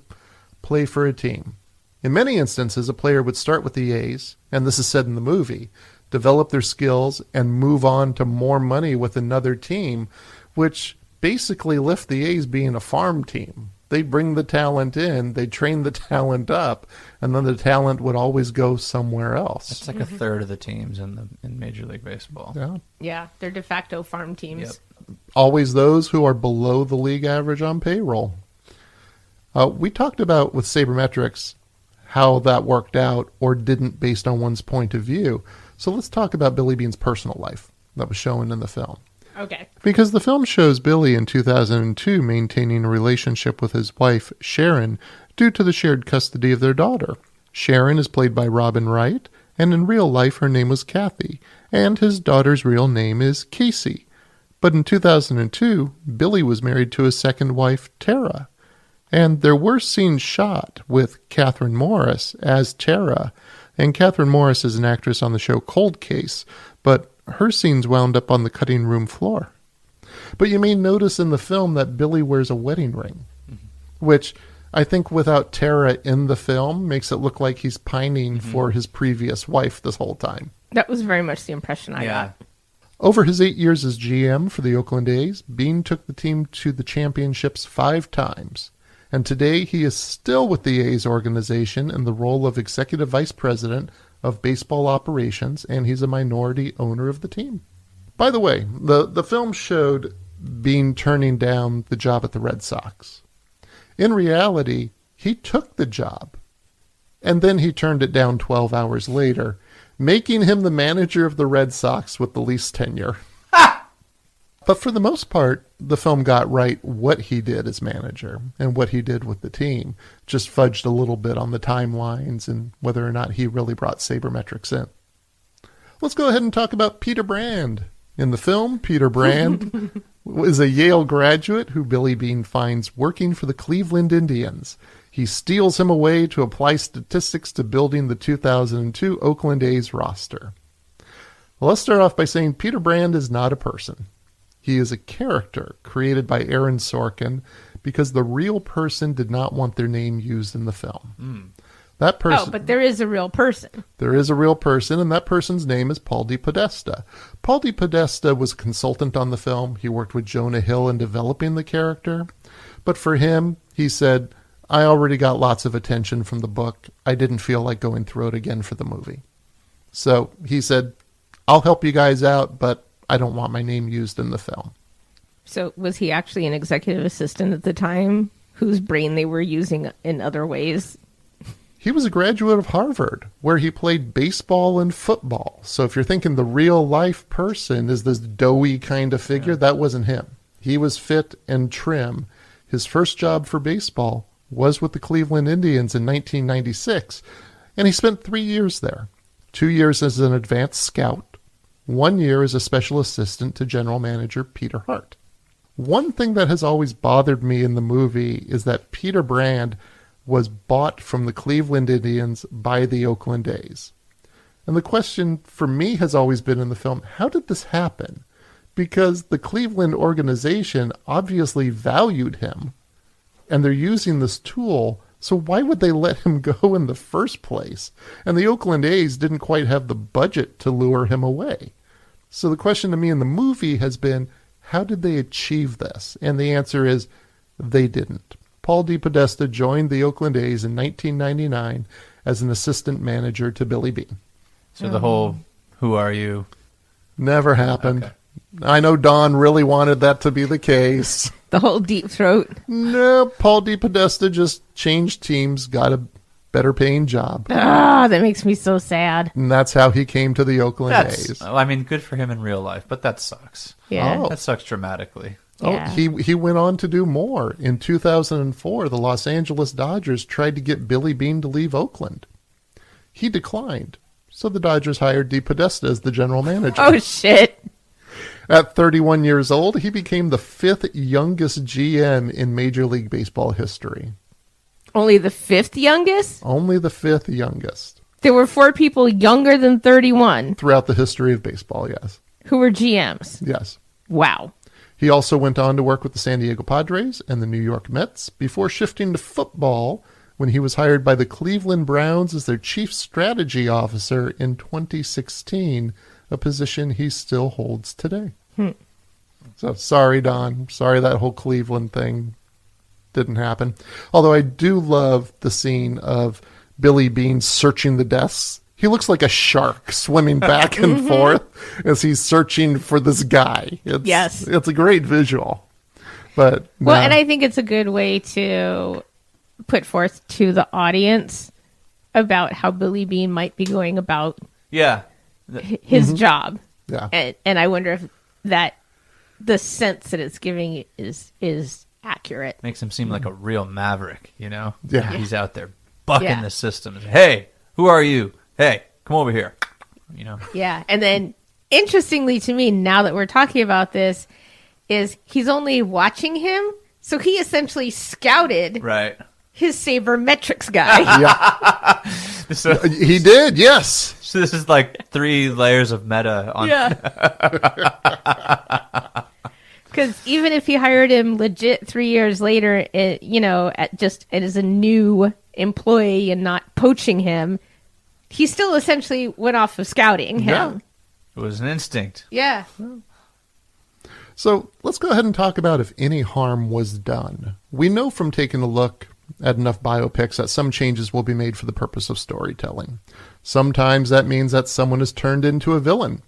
play for a team. In many instances, a player would start with the A's, and this is said in the movie, develop their skills and move on to more money with another team, which basically left the A's being a farm team They'd bring the talent in, they'd train the talent up, and then the talent would always go somewhere else. It's like a third of the teams in Major League Baseball. Yeah. Yeah, they're de facto farm teams. Yep. Always those who are below the league average on payroll. We talked about with sabermetrics how that worked out or didn't based on one's point of view. So let's talk about Billy Beane's personal life that was shown in the film. Okay. Because the film shows Billy in 2002 maintaining a relationship with his wife, Sharon, due to the shared custody of their daughter. Sharon is played by Robin Wright, and in real life her name was Kathy, and his daughter's real name is Casey. But in 2002, Billy was married to his second wife, Tara. And there were scenes shot with Catherine Morris as Tara, and Catherine Morris is an actress on the show Cold Case, but her scenes wound up on the cutting room floor. But you may notice in the film that Billy wears a wedding ring, which I think without Tara in the film makes it look like he's pining for his previous wife this whole time. That was very much the impression I got. Over his 8 years as GM for the Oakland A's, Beane took the team to the championships 5 times. And today he is still with the A's organization in the role of Executive Vice President of Baseball Operations, and he's a minority owner of the team. By the way, the film showed Beane turning down the job at the Red Sox. In reality, he took the job, and then he turned it down 12 hours later, making him the manager of the Red Sox with the least tenure. But for the most part, the film got right what he did as manager and what he did with the team. Just fudged a little bit on the timelines and whether or not he really brought sabermetrics in. Let's go ahead and talk about Peter Brand. In the film, Peter Brand is a Yale graduate who Billy Beane finds working for the Cleveland Indians. He steals him away to apply statistics to building the 2002 Oakland A's roster. Well, let's start off by saying Peter Brand is not a person. He is a character created by Aaron Sorkin because the real person did not want their name used in the film. That person. Oh, but there is a real person. There is a real person, and that person's name is Paul DePodesta. Paul DePodesta was a consultant on the film. He worked with Jonah Hill in developing the character. But for him, he said, I already got lots of attention from the book. I didn't feel like going through it again for the movie. So he said, I'll help you guys out, but I don't want my name used in the film. So was he actually an executive assistant at the time whose brain they were using in other ways? He was a graduate of Harvard, where he played baseball and football. So if you're thinking the real life person is this doughy kind of figure, that wasn't him. He was fit and trim. His first job for baseball was with the Cleveland Indians in 1996, and he spent 3 years there. 2 years as an advanced scout, 1 year as a special assistant to general manager Peter Hart. One thing that has always bothered me in the movie is that Peter Brand was bought from the Cleveland Indians by the Oakland A's. And the question for me has always been in the film, how did this happen? Because the Cleveland organization obviously valued him, and they're using this tool, so why would they let him go in the first place? And the Oakland A's didn't quite have the budget to lure him away. So the question to me in the movie has been, how did they achieve this? And the answer is, they didn't. Paul DePodesta joined the Oakland A's in 1999 as an assistant manager to Billy Beane. So the whole, who are you? Never happened. Okay. I know Don really wanted that to be the case. The whole deep throat. No, Paul DePodesta just changed teams, got a better paying job. Ah, that makes me so sad. And that's how he came to the Oakland A's. I mean, good for him in real life, but that sucks. Yeah. Oh. That sucks dramatically. Yeah. Oh, he went on to do more. In 2004, the Los Angeles Dodgers tried to get Billy Beane to leave Oakland. He declined, so the Dodgers hired DePodesta as the general manager. Oh, shit. At 31 years old, he became the 5th youngest GM in Major League Baseball history. Only the 5th youngest? Only the 5th youngest. There were 4 people younger than 31 Throughout the history of baseball, yes. who were GMs. Yes. Wow. He also went on to work with the San Diego Padres and the New York Mets before shifting to football when he was hired by the Cleveland Browns as their chief strategy officer in 2016, a position he still holds today. So sorry, Don. Sorry that whole Cleveland thing didn't happen. Although I do love the scene of Billy Beane searching the desks. He looks like a shark swimming back and forth as he's searching for this guy. It's a great visual. But well, and I think it's a good way to put forth to the audience about how Billy Beane might be going about his job. Yeah. And I wonder if that the sense that it's giving is accurate. Makes him seem like a real maverick, you know? Yeah. He's out there bucking the system. Hey, who are you? Hey, come over here. You know? Yeah. And then, interestingly to me, now that we're talking about this, is he's only watching him. So he essentially scouted his sabermetrics guy. Yeah. So, he did, yes. So this is like 3 layers of meta on. Yeah. Because even if he hired him legit 3 years later, as a new employee and not poaching him, he still essentially went off of scouting him. Yeah. It was an instinct. Yeah. So let's go ahead and talk about if any harm was done. We know from taking a look at enough biopics that some changes will be made for the purpose of storytelling. Sometimes that means that someone is turned into a villain.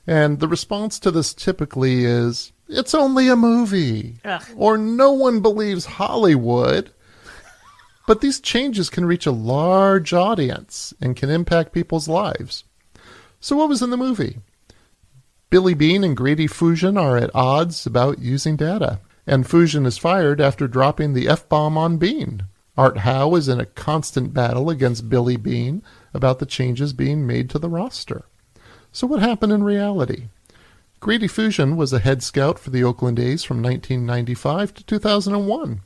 And the response to this typically is, it's only a movie. Ugh. Or no one believes Hollywood. But these changes can reach a large audience and can impact people's lives. So what was in the movie? Billy Beane and Grady Fusion are at odds about using data, and Fusion is fired after dropping the F-bomb on Beane. Art Howe is in a constant battle against Billy Beane about the changes being made to the roster. So what happened in reality? Grady Fusion was a head scout for the Oakland A's from 1995 to 2001.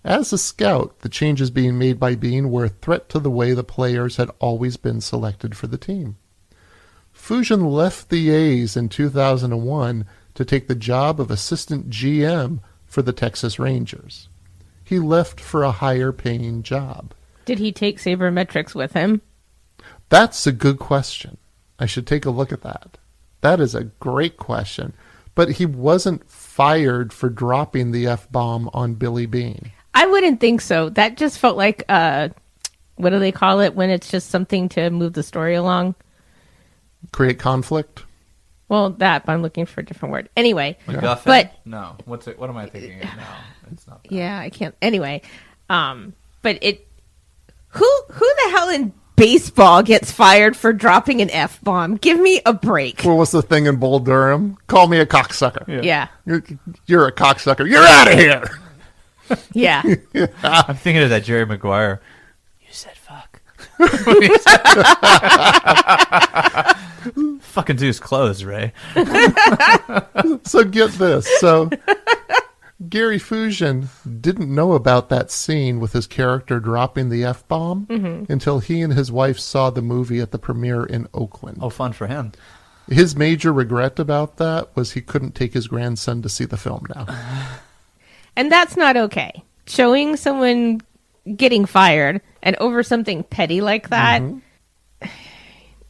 As a scout, the changes being made by Beane were a threat to the way the players had always been selected for the team. Fusion left the A's in 2001 to take the job of assistant GM for the Texas Rangers. He left for a higher-paying job. Did he take sabermetrics with him? That's a good question. I should take a look at that. That is a great question. But he wasn't fired for dropping the F-bomb on Billy Beane. I wouldn't think so. That just felt like, what do they call it when it's just something to move the story along? Create conflict? Well, but I'm looking for a different word. Anyway. MacGuffin? But no. What am I thinking of now? It's not that. Yeah, I can't. Anyway. But who the hell in baseball gets fired for dropping an F-bomb? Give me a break. What was the thing in Bull Durham? Call me a cocksucker. Yeah. You're a cocksucker. You're out of here. Yeah. I'm thinking of that Jerry Maguire. You said fuck. Fucking dude's clothes, Ray. So get this. So Gary Fusion didn't know about that scene with his character dropping the F-bomb until he and his wife saw the movie at the premiere in Oakland. Oh, fun for him. His major regret about that was he couldn't take his grandson to see the film now. And that's not okay. Showing someone getting fired and over something petty like that.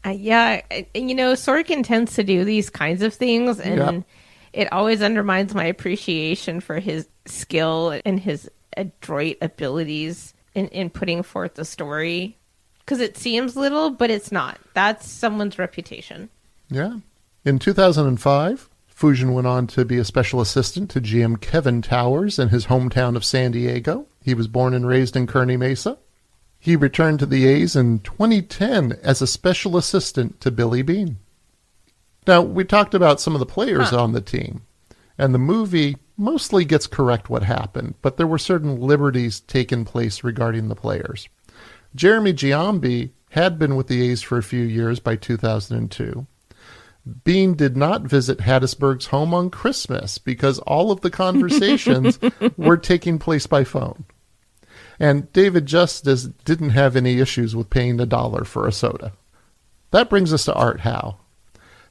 Sorkin tends to do these kinds of things, and it always undermines my appreciation for his skill and his adroit abilities in putting forth the story. Because it seems little, but it's not. That's someone's reputation. Yeah. In 2005, Fusion went on to be a special assistant to GM Kevin Towers in his hometown of San Diego. He was born and raised in Kearny Mesa. He returned to the A's in 2010 as a special assistant to Billy Beane. Now, we talked about some of the players on the team, and the movie mostly gets correct what happened, but there were certain liberties taken place regarding the players. Jeremy Giambi had been with the A's for a few years by 2002. Beane did not visit Hattiesburg's home on Christmas because all of the conversations were taking place by phone. And David Justice didn't have any issues with paying $1 for a soda. That brings us to Art Howe.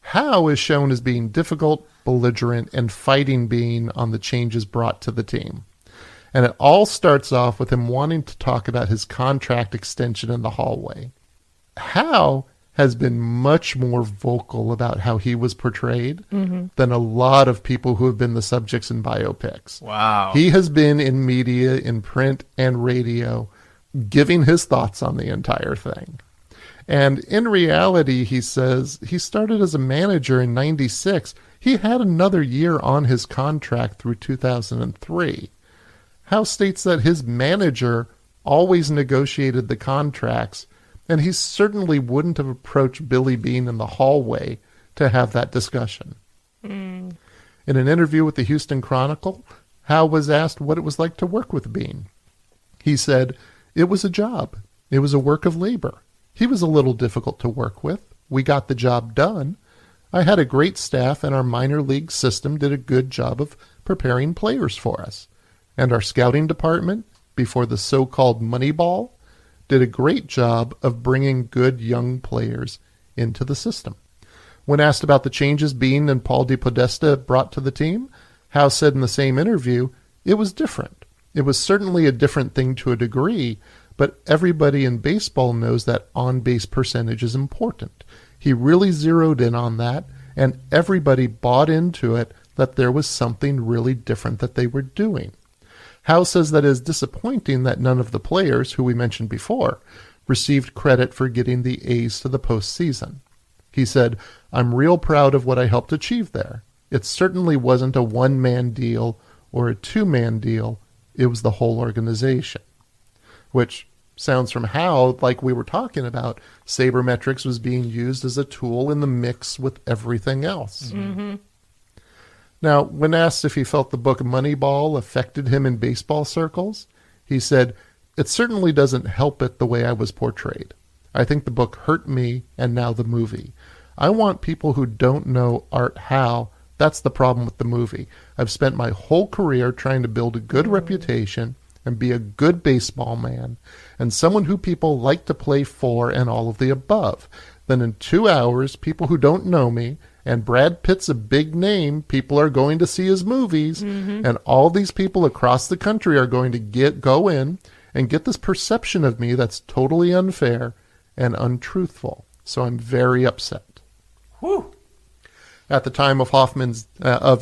Howe is shown as being difficult, belligerent, and fighting Beane on the changes brought to the team. And it all starts off with him wanting to talk about his contract extension in the hallway. Howe has been much more vocal about how he was portrayed than a lot of people who have been the subjects in biopics. Wow. He has been in media, in print and radio, giving his thoughts on the entire thing. And in reality, he says, he started as a manager in 96. He had another year on his contract through 2003. Howe states that his manager always negotiated the contracts, and he certainly wouldn't have approached Billy Beane in the hallway to have that discussion. In an interview with the Houston Chronicle, Howe was asked what it was like to work with Beane. He said, "It was a job. It was a work of labor. He was a little difficult to work with. We got the job done. I had a great staff, and our minor league system did a good job of preparing players for us. And our scouting department, before the so-called Moneyball, did a great job of bringing good young players into the system." When asked about the changes Beane and Paul DePodesta brought to the team, Howe said in the same interview, "It was different. It was certainly a different thing to a degree, but everybody in baseball knows that on-base percentage is important. He really zeroed in on that, and everybody bought into it that there was something really different that they were doing." Howe says that it is disappointing that none of the players, who we mentioned before, received credit for getting the A's to the postseason. He said, "I'm real proud of what I helped achieve there. It certainly wasn't a one-man deal or a two-man deal. It was the whole organization." Which sounds from Howe like we were talking about. Sabermetrics was being used as a tool in the mix with everything else. Now, when asked if he felt the book Moneyball affected him in baseball circles, he said, "It certainly doesn't help it the way I was portrayed. I think the book hurt me, and now the movie. I want people who don't know Art Howe. That's the problem with the movie. I've spent my whole career trying to build a good reputation and be a good baseball man, and someone who people like to play for and all of the above. Then in 2 hours, people who don't know me, and Brad Pitt's a big name, people are going to see his movies, and all these people across the country are going to go in and get this perception of me that's totally unfair and untruthful. So I'm very upset." Whew. At the time of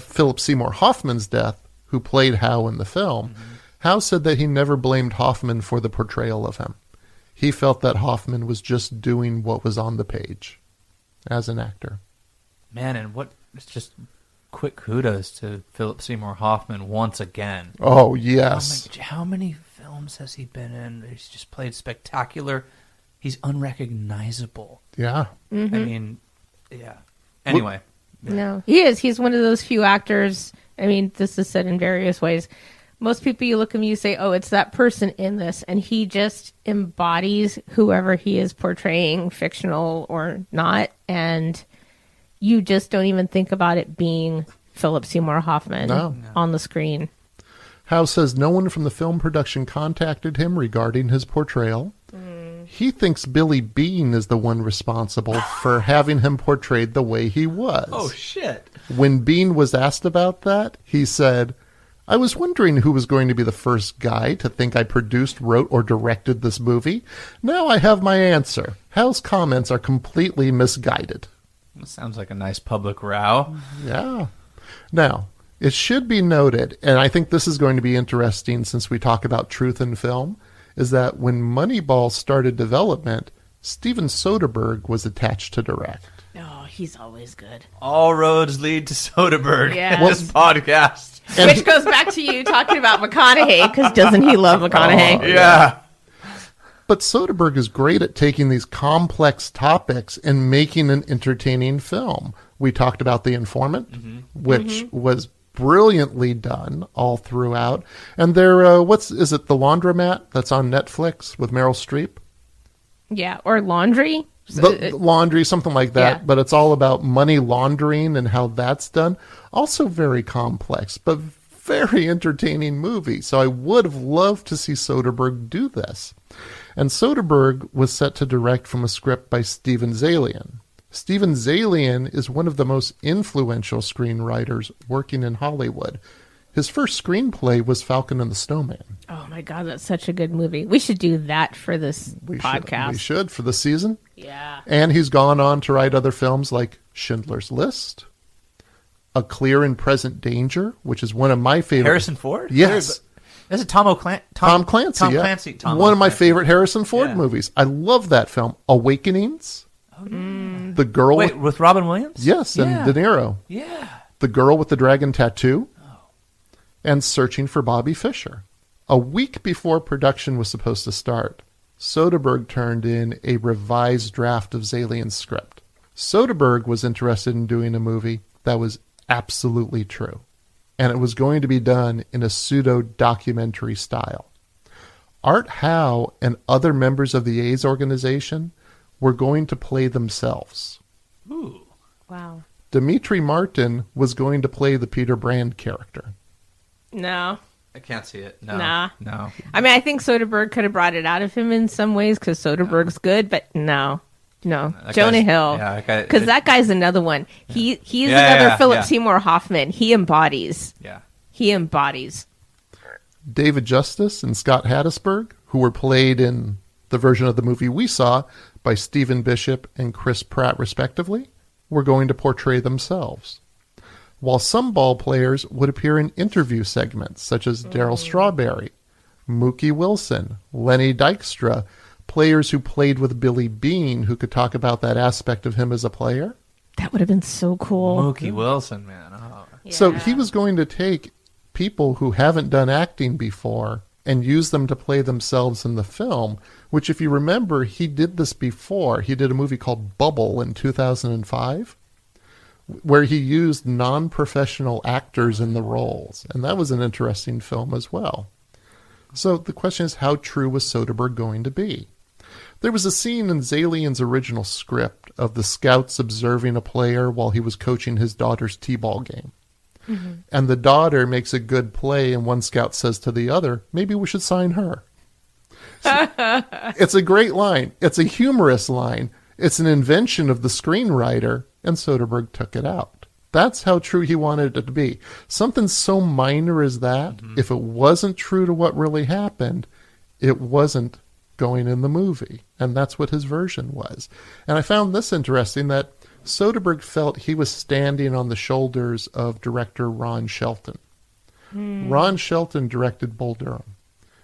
Philip Seymour Hoffman's death, who played Howe in the film, Howe said that he never blamed Hoffman for the portrayal of him. He felt that Hoffman was just doing what was on the page as an actor. Man, and it's just quick kudos to Philip Seymour Hoffman once again. Oh, yes. How many films has he been in? He's just played spectacular. He's unrecognizable. Yeah. I mean, yeah. Anyway. No, he is. He's one of those few actors. I mean, this is said in various ways. Most people, you look at him, you say, "Oh, it's that person in this," and he just embodies whoever he is portraying, fictional or not, and you just don't even think about it being Philip Seymour Hoffman on the screen. Howe says no one from the film production contacted him regarding his portrayal. He thinks Billy Beane is the one responsible for having him portrayed the way he was. Oh, shit. When Beane was asked about that, he said, "I was wondering who was going to be the first guy to think I produced, wrote, or directed this movie. Now I have my answer. Howe's comments are completely misguided." That sounds like a nice public row. Yeah. Now, it should be noted, and I think this is going to be interesting since we talk about truth in film, is that when Moneyball started development, Steven Soderbergh was attached to direct. Oh, he's always good. All roads lead to Soderbergh. Yes. This podcast. Which goes back to you talking about McConaughey, because doesn't he love McConaughey? Oh, Yeah. But Soderbergh is great at taking these complex topics and making an entertaining film. We talked about The Informant, which was brilliantly done all throughout. And there, is it The Laundromat that's on Netflix with Meryl Streep? Yeah, or Laundry. The Laundry, something like that. Yeah. But it's all about money laundering and how that's done. Also very complex, but very entertaining movie. So I would have loved to see Soderbergh do this. And Soderbergh was set to direct from a script by Steven Zaillian. Steven Zaillian is one of the most influential screenwriters working in Hollywood. His first screenplay was Falcon and the Snowman. Oh my God, that's such a good movie. We should do that for this podcast. We should for the season. Yeah. And he's gone on to write other films like Schindler's List, A Clear and Present Danger, which is one of my favorite. Harrison Ford? Yes. That's a Tom Clancy. Tom Clancy. One of my favorite Harrison Ford movies. I love that film. Awakenings. Oh, yeah. The Girl with Robin Williams? Yes, and De Niro. Yeah. The Girl with the Dragon Tattoo. And Searching for Bobby Fischer. A week before production was supposed to start, Soderbergh turned in a revised draft of Zalien's script. Soderbergh was interested in doing a movie that was absolutely true, and it was going to be done in a pseudo-documentary style. Art Howe and other members of the A's organization were going to play themselves. Ooh. Wow. Dimitri Martin was going to play the Peter Brand character. No. I can't see it. No. Nah. No. I mean, I think Soderbergh could have brought it out of him in some ways because Soderbergh's good, but no. Jonah Hill. Yeah, because that guy's another one. He's Yeah, another Philip yeah. Seymour Hoffman. He embodies. Yeah. He embodies. David Justice and Scott Hattisburg, who were played in the version of the movie we saw by Stephen Bishop and Chris Pratt, respectively, were going to portray themselves. While some ball players would appear in interview segments, such as Darryl Strawberry, Mookie Wilson, Lenny Dykstra, players who played with Billy Beane, who could talk about that aspect of him as a player. That would have been so cool. Mookie Wilson, man. Oh. So he was going to take people who haven't done acting before and use them to play themselves in the film, which, if you remember, he did this before. He did a movie called Bubble in 2005, where he used non-professional actors in the roles. And that was an interesting film as well. So the question is, how true was Soderbergh going to be? There was a scene in Zalien's original script of the scouts observing a player while he was coaching his daughter's t-ball game. Mm-hmm. And the daughter makes a good play, and one scout says to the other, maybe we should sign her. So, it's a great line. It's a humorous line. It's an invention of the screenwriter, and Soderbergh took it out. That's how true he wanted it to be. Something so minor as that, if it wasn't true to what really happened, it wasn't going in the movie. And that's what his version was. And I found this interesting, that Soderbergh felt he was standing on the shoulders of director Ron Shelton. Ron Shelton directed Bull Durham,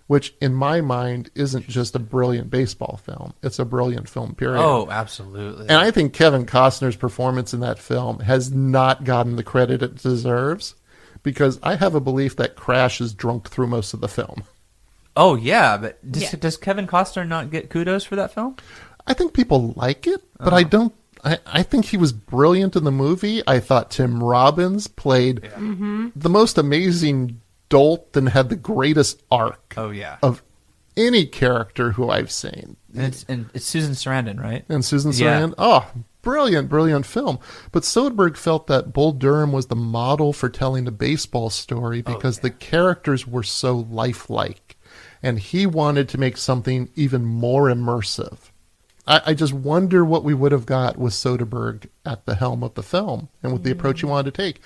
which in my mind isn't just a brilliant baseball film. It's a brilliant film, period. Oh, absolutely. And I think Kevin Costner's performance in that film has not gotten the credit it deserves, because I have a belief that Crash is drunk through most of the film. Oh, yeah, but does Kevin Costner not get kudos for that film? I think people like it, but I don't. I think he was brilliant in the movie. I thought Tim Robbins played the most amazing dolt and had the greatest arc of any character who I've seen. And it's Susan Sarandon, right? And Susan Sarandon. Oh, brilliant film. But Soderbergh felt that Bull Durham was the model for telling a baseball story because the characters were so lifelike. And he wanted to make something even more immersive. I just wonder what we would have got with Soderbergh at the helm of the film and with the approach he wanted to take.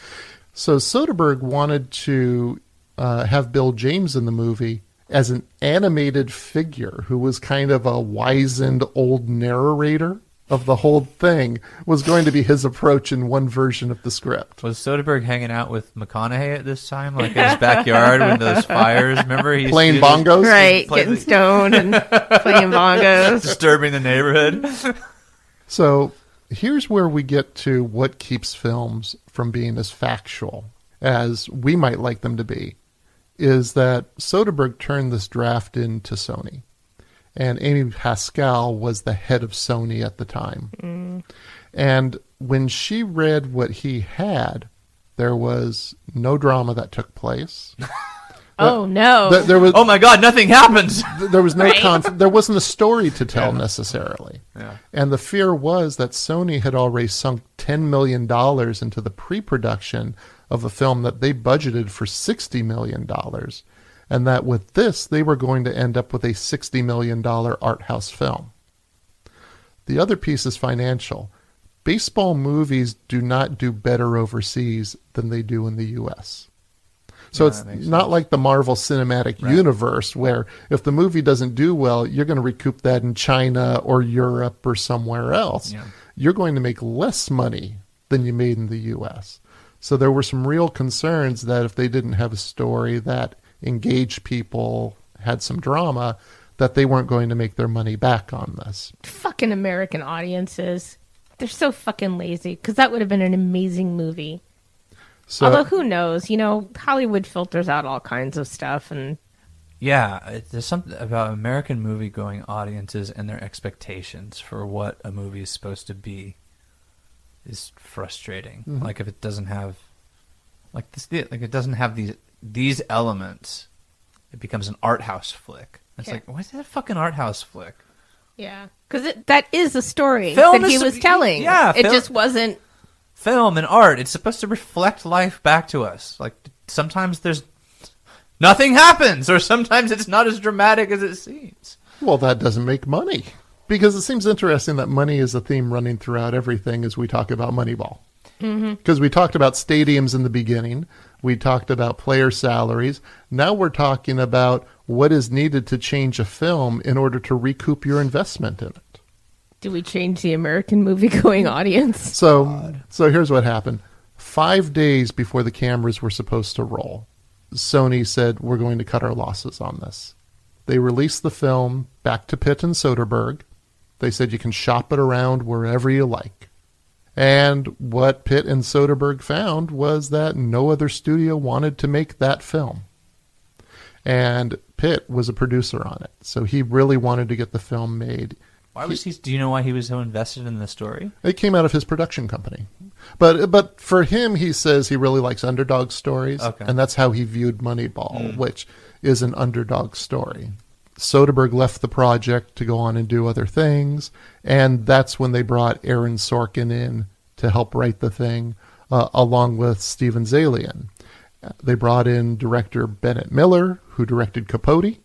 So Soderbergh wanted to have Bill James in the movie as an animated figure who was kind of a wizened old narrator of the whole thing, was going to be his approach in one version of the script. Was Soderbergh hanging out with McConaughey at this time, like in his backyard when those fires? Remember, he playing bongos, right? Getting stoned and playing bongos, disturbing the neighborhood. So here's where we get to what keeps films from being as factual as we might like them to be, is that Soderbergh turned this draft into Sony. And Amy Pascal was the head of Sony at the time. And when she read what he had, there was no drama that took place. Oh, no. There was, oh, my God, nothing happens. There was no there wasn't a story to tell necessarily. Yeah. And the fear was that Sony had already sunk $10 million into the pre-production of a film that they budgeted for $60 million. And that with this, they were going to end up with a $60 million art house film. The other piece is financial. Baseball movies do not do better overseas than they do in the U.S. So Yeah, it's that makes not sense. like the Marvel Cinematic Right. Universe where if the movie doesn't do well, you're going to recoup that in China or Europe or somewhere else. Yeah. You're going to make less money than you made in the U.S. So there were some real concerns that if they didn't have a story that engaged people, had some drama, that they weren't going to make their money back on this. Fucking American audiences. They're so fucking lazy because that would have been an amazing movie. So, Although who knows? You know, Hollywood filters out all kinds of stuff, and Yeah, there's something about American movie-going audiences and their expectations for what a movie is supposed to be is frustrating. Mhm. Like if it doesn't have, like it doesn't have these elements, it becomes an art house flick. It's Yeah. like, what's that fucking art house flick? yeah, because that is a story Film that he is- was telling. yeah, it film- just wasn't. Film and art, it's supposed to reflect life back to us. Like sometimes there's nothing happens, or sometimes it's not as dramatic as it seems. well, that doesn't make money. Because it seems interesting that money is a theme running throughout everything as we talk about Moneyball. Because we talked about stadiums in the beginning. We talked about player salaries. Now we're talking about what is needed to change a film in order to recoup your investment in it. Do we change the American movie-going audience? So here's what happened. 5 days before the cameras were supposed to roll, Sony said, we're going to cut our losses on this. They released the film back to Pitt and Soderbergh. They said you can shop it around wherever you like. And what Pitt and Soderbergh found was that no other studio wanted to make that film. And Pitt was a producer on it, so he really wanted to get the film made. Why was he? Do you know why he was so invested in the story? It came out of his production company. But for him, he says he really likes underdog stories, Okay. and that's how he viewed Moneyball, which is an underdog story. Soderbergh left the project to go on and do other things, and that's when they brought Aaron Sorkin in to help write the thing, along with Steven Soderbergh. They brought in director Bennett Miller, who directed Capote,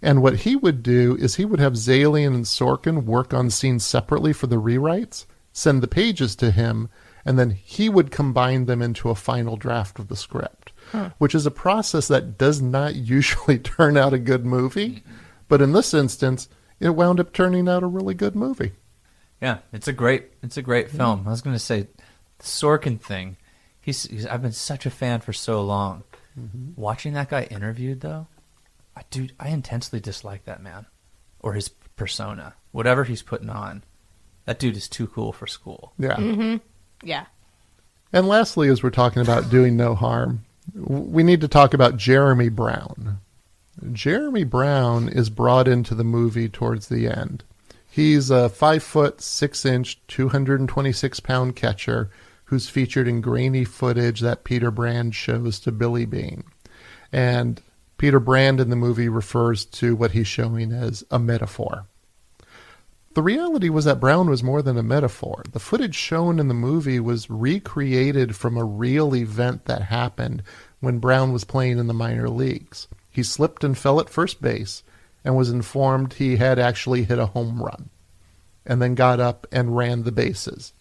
and what he would do is he would have Soderbergh and Sorkin work on scenes separately for the rewrites, send the pages to him, and then he would combine them into a final draft of the script, which is a process that does not usually turn out a good movie. But in this instance, it wound up turning out a really good movie. Yeah, it's a great film. I was going to say, the Sorkin thing. He's I've been such a fan for so long. Watching that guy interviewed though, I intensely dislike that man, or his persona, whatever he's putting on. That dude is too cool for school. Yeah. Yeah. And lastly, as we're talking about doing no harm, we need to talk about Jeremy Brown. Jeremy Brown is brought into the movie towards the end. He's a 5'6", 226-pound catcher who's featured in grainy footage that Peter Brand shows to Billy Beane. And Peter Brand in the movie refers to what he's showing as a metaphor. The reality was that Brown was more than a metaphor. The footage shown in the movie was recreated from a real event that happened when Brown was playing in the minor leagues. He slipped and fell at first base and was informed he had actually hit a home run, and then got up and ran the bases.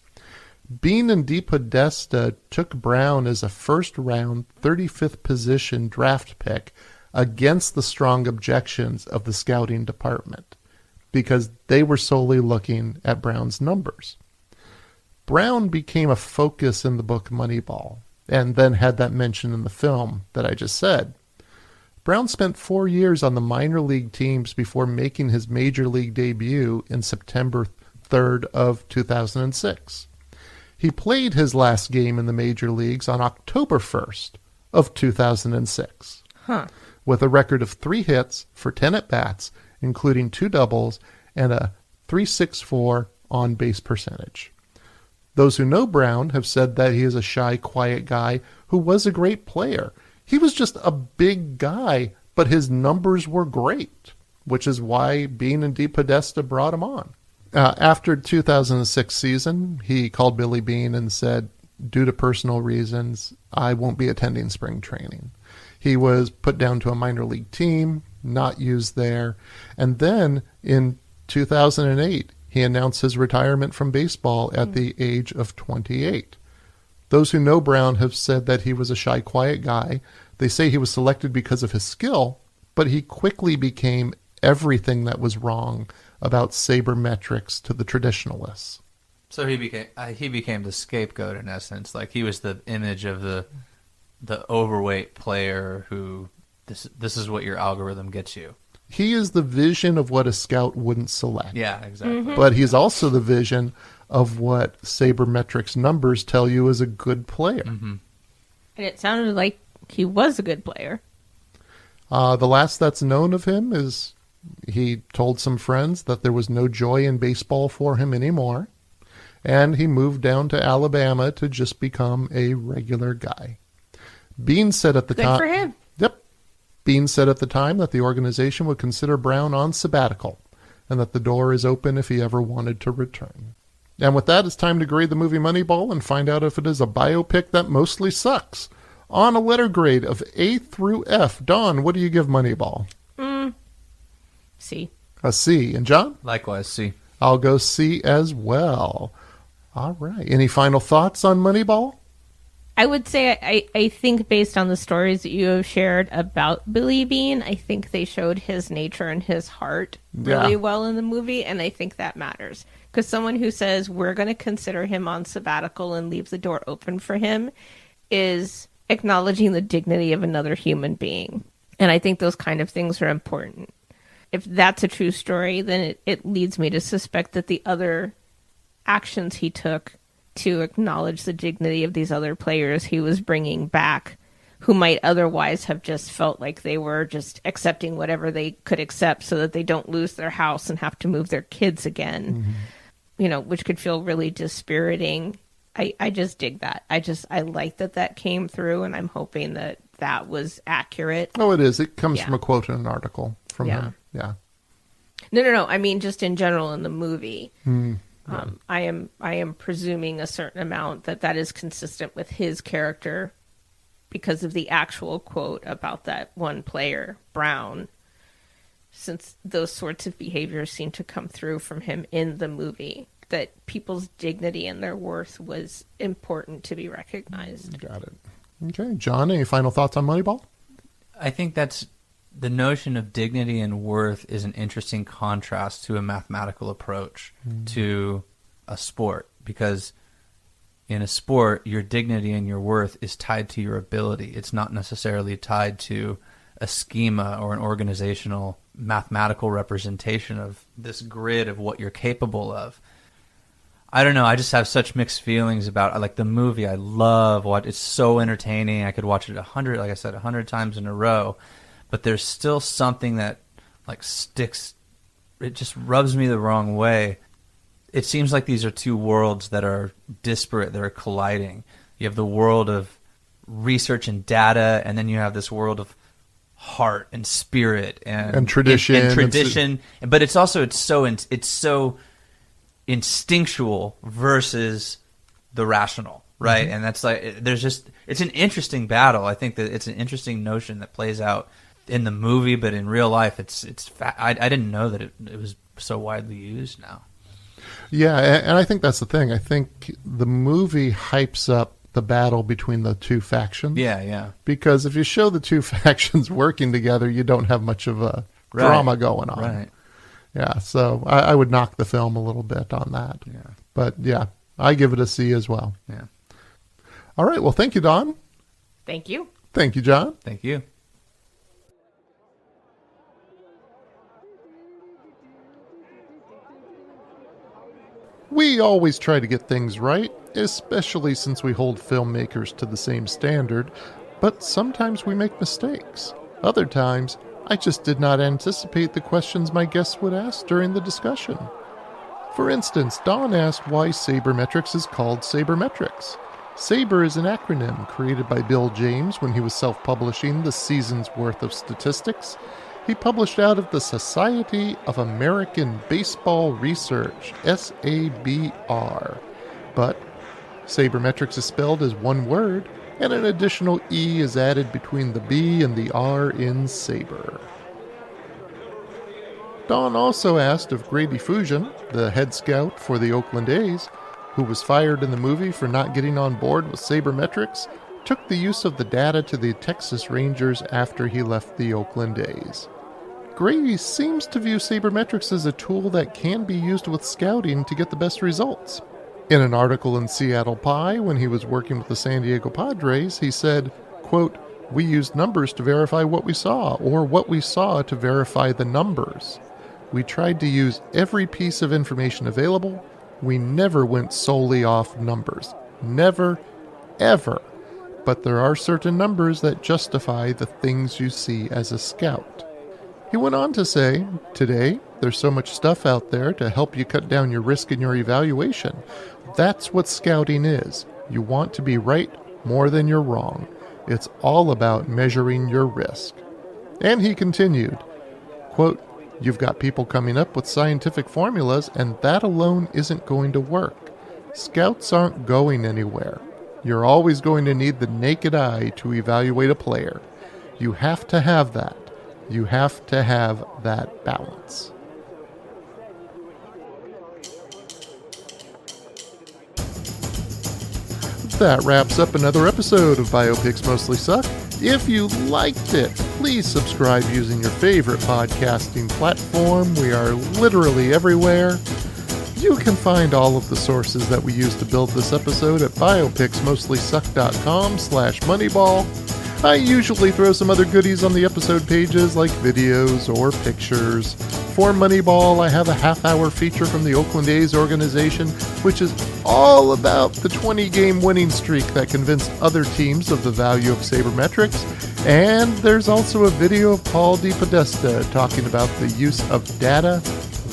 Beane and DePodesta took Brown as a first-round, 35th position draft pick against the strong objections of the scouting department, because they were solely looking at Brown's numbers. Brown became a focus in the book Moneyball, and then had that mention in the film that I just said. Brown spent 4 years on the minor league teams before making his major league debut in September 3rd of 2006. He played his last game in the major leagues on October 1st of 2006, with a record of 3 hits for 10 at-bats, including 2 doubles and a .364 on-base percentage. Those who know Brown have said that he is a shy, quiet guy who was a great player. He was just a big guy, but his numbers were great, which is why Beane and DePodesta brought him on. After 2006 season, he called Billy Beane and said, due to personal reasons, I won't be attending spring training. He was put down to a minor league team, not used there. And then in 2008, he announced his retirement from baseball at the age of 28. Those who know Brown have said that he was a shy, quiet guy. They say he was selected because of his skill, but he quickly became everything that was wrong about sabermetrics to the traditionalists. So he became the scapegoat in essence. Like he was the image of the overweight player who this is what your algorithm gets you. He is the vision of what a scout wouldn't select. Yeah, exactly. Mm-hmm. But he's also the vision of what sabermetrics numbers tell you is a good player. Mm-hmm. And it sounded like he was a good player. The last that's known of him is he told some friends that there was no joy in baseball for him anymore. And he moved down to Alabama to just become a regular guy. Beane said at the time... Good for him. Yep. Beane said at the time that the organization would consider Brown on sabbatical and that the door is open if he ever wanted to return. And with that, it's time to grade the movie Moneyball and find out if it is a biopic that mostly sucks. On a letter grade of A through F, Dawn, what do you give Moneyball? C. A C. And John? Likewise, see. I'll go C as well. All right. Any final thoughts on Moneyball? I would say I think based on the stories that you have shared about Billy Beane, I think they showed his nature and his heart really well in the movie, and I think that matters. Because someone who says we're going to consider him on sabbatical and leave the door open for him is acknowledging the dignity of another human being. And I think those kind of things are important. If that's a true story, then it leads me to suspect that the other actions he took to acknowledge the dignity of these other players he was bringing back, who might otherwise have just felt like they were just accepting whatever they could accept so that they don't lose their house and have to move their kids again, which could feel really dispiriting. I just dig that. I like that came through, and I'm hoping that was accurate. Oh, it is. It comes from a quote in an article from him. Yeah. No. I mean, just in general in the movie. I am presuming a certain amount that is consistent with his character because of the actual quote about that one player, Brown, since those sorts of behaviors seem to come through from him in the movie, that people's dignity and their worth was important to be recognized. Got it. Okay. John, any final thoughts on Moneyball? I think that's the notion of dignity and worth is an interesting contrast to a mathematical approach to a sport, because in a sport, your dignity and your worth is tied to your ability. It's not necessarily tied to a schema or an organizational mathematical representation of this grid of what you're capable of. I don't know. I just have such mixed feelings about like the movie. I love it's so entertaining. I could watch it 100 times in a row. But there's still something that like sticks. It just rubs me the wrong way. It seems like these are two worlds that are disparate, that are colliding. You have the world of research and data, and then you have this world of heart and spirit and tradition. And tradition. But it's so instinctual versus the rational, right? And that's like it's an interesting battle. I think that it's an interesting notion that plays out in the movie, but in real life, I didn't know that it was so widely used now. Yeah, and I think that's the thing. I think the movie hypes up the battle between the two factions. Yeah. Because if you show the two factions working together, you don't have much of a drama going on. Right. Yeah, so I would knock the film a little bit on that. Yeah. But yeah, I give it a C as well. Yeah. All right, well, thank you, Don. Thank you. Thank you, John. Thank you. We always try to get things right, especially since we hold filmmakers to the same standard, but sometimes we make mistakes. Other times, I just did not anticipate the questions my guests would ask during the discussion. For instance, Dawn asked why sabermetrics is called sabermetrics. SABER is an acronym created by Bill James when he was self-publishing the season's worth of statistics. He published out of the Society of American Baseball Research, SABR. But sabermetrics is spelled as one word, and an additional E is added between the B and the R in SABER. Dawn also asked if Grady Fusion, the head scout for the Oakland A's, who was fired in the movie for not getting on board with sabermetrics, took the use of the data to the Texas Rangers after he left the Oakland A's. Grady seems to view sabermetrics as a tool that can be used with scouting to get the best results. In an article in Seattle Pie, when he was working with the San Diego Padres, he said, quote, "We used numbers to verify what we saw, or what we saw to verify the numbers. We tried to use every piece of information available. We never went solely off numbers. Never, ever. But there are certain numbers that justify the things you see as a scout." He went on to say, "Today, there's so much stuff out there to help you cut down your risk in your evaluation. That's what scouting is. You want to be right more than you're wrong. It's all about measuring your risk." And he continued, quote, "You've got people coming up with scientific formulas, and that alone isn't going to work. Scouts aren't going anywhere. You're always going to need the naked eye to evaluate a player. You have to have that. You have to have that balance." That wraps up another episode of Biopics Mostly Suck. If you liked it, please subscribe using your favorite podcasting platform. We are literally everywhere. You can find all of the sources that we used to build this episode at biopicsmostlysuck.com/moneyball. I usually throw some other goodies on the episode pages like videos or pictures. For Moneyball, I have a half-hour feature from the Oakland A's organization, which is all about the 20-game winning streak that convinced other teams of the value of sabermetrics. And there's also a video of Paul DePodesta talking about the use of data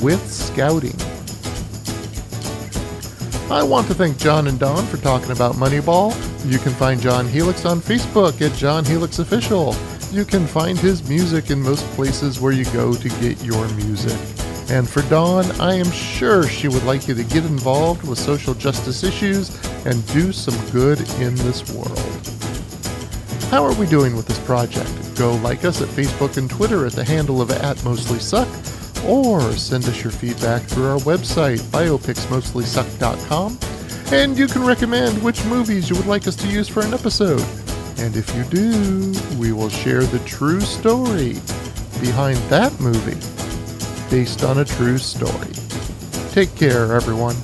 with scouting. I want to thank John and Don for talking about Moneyball. You can find John Helix on Facebook at John Helix Official. You can find his music in most places where you go to get your music. And for Dawn, I am sure she would like you to get involved with social justice issues and do some good in this world. How are we doing with this project? Go like us at Facebook and Twitter at the handle of @MostlySuck, or send us your feedback through our website, biopicsmostlysuck.com, and you can recommend which movies you would like us to use for an episode. And if you do, we will share the true story behind that movie, based on a true story. Take care, everyone.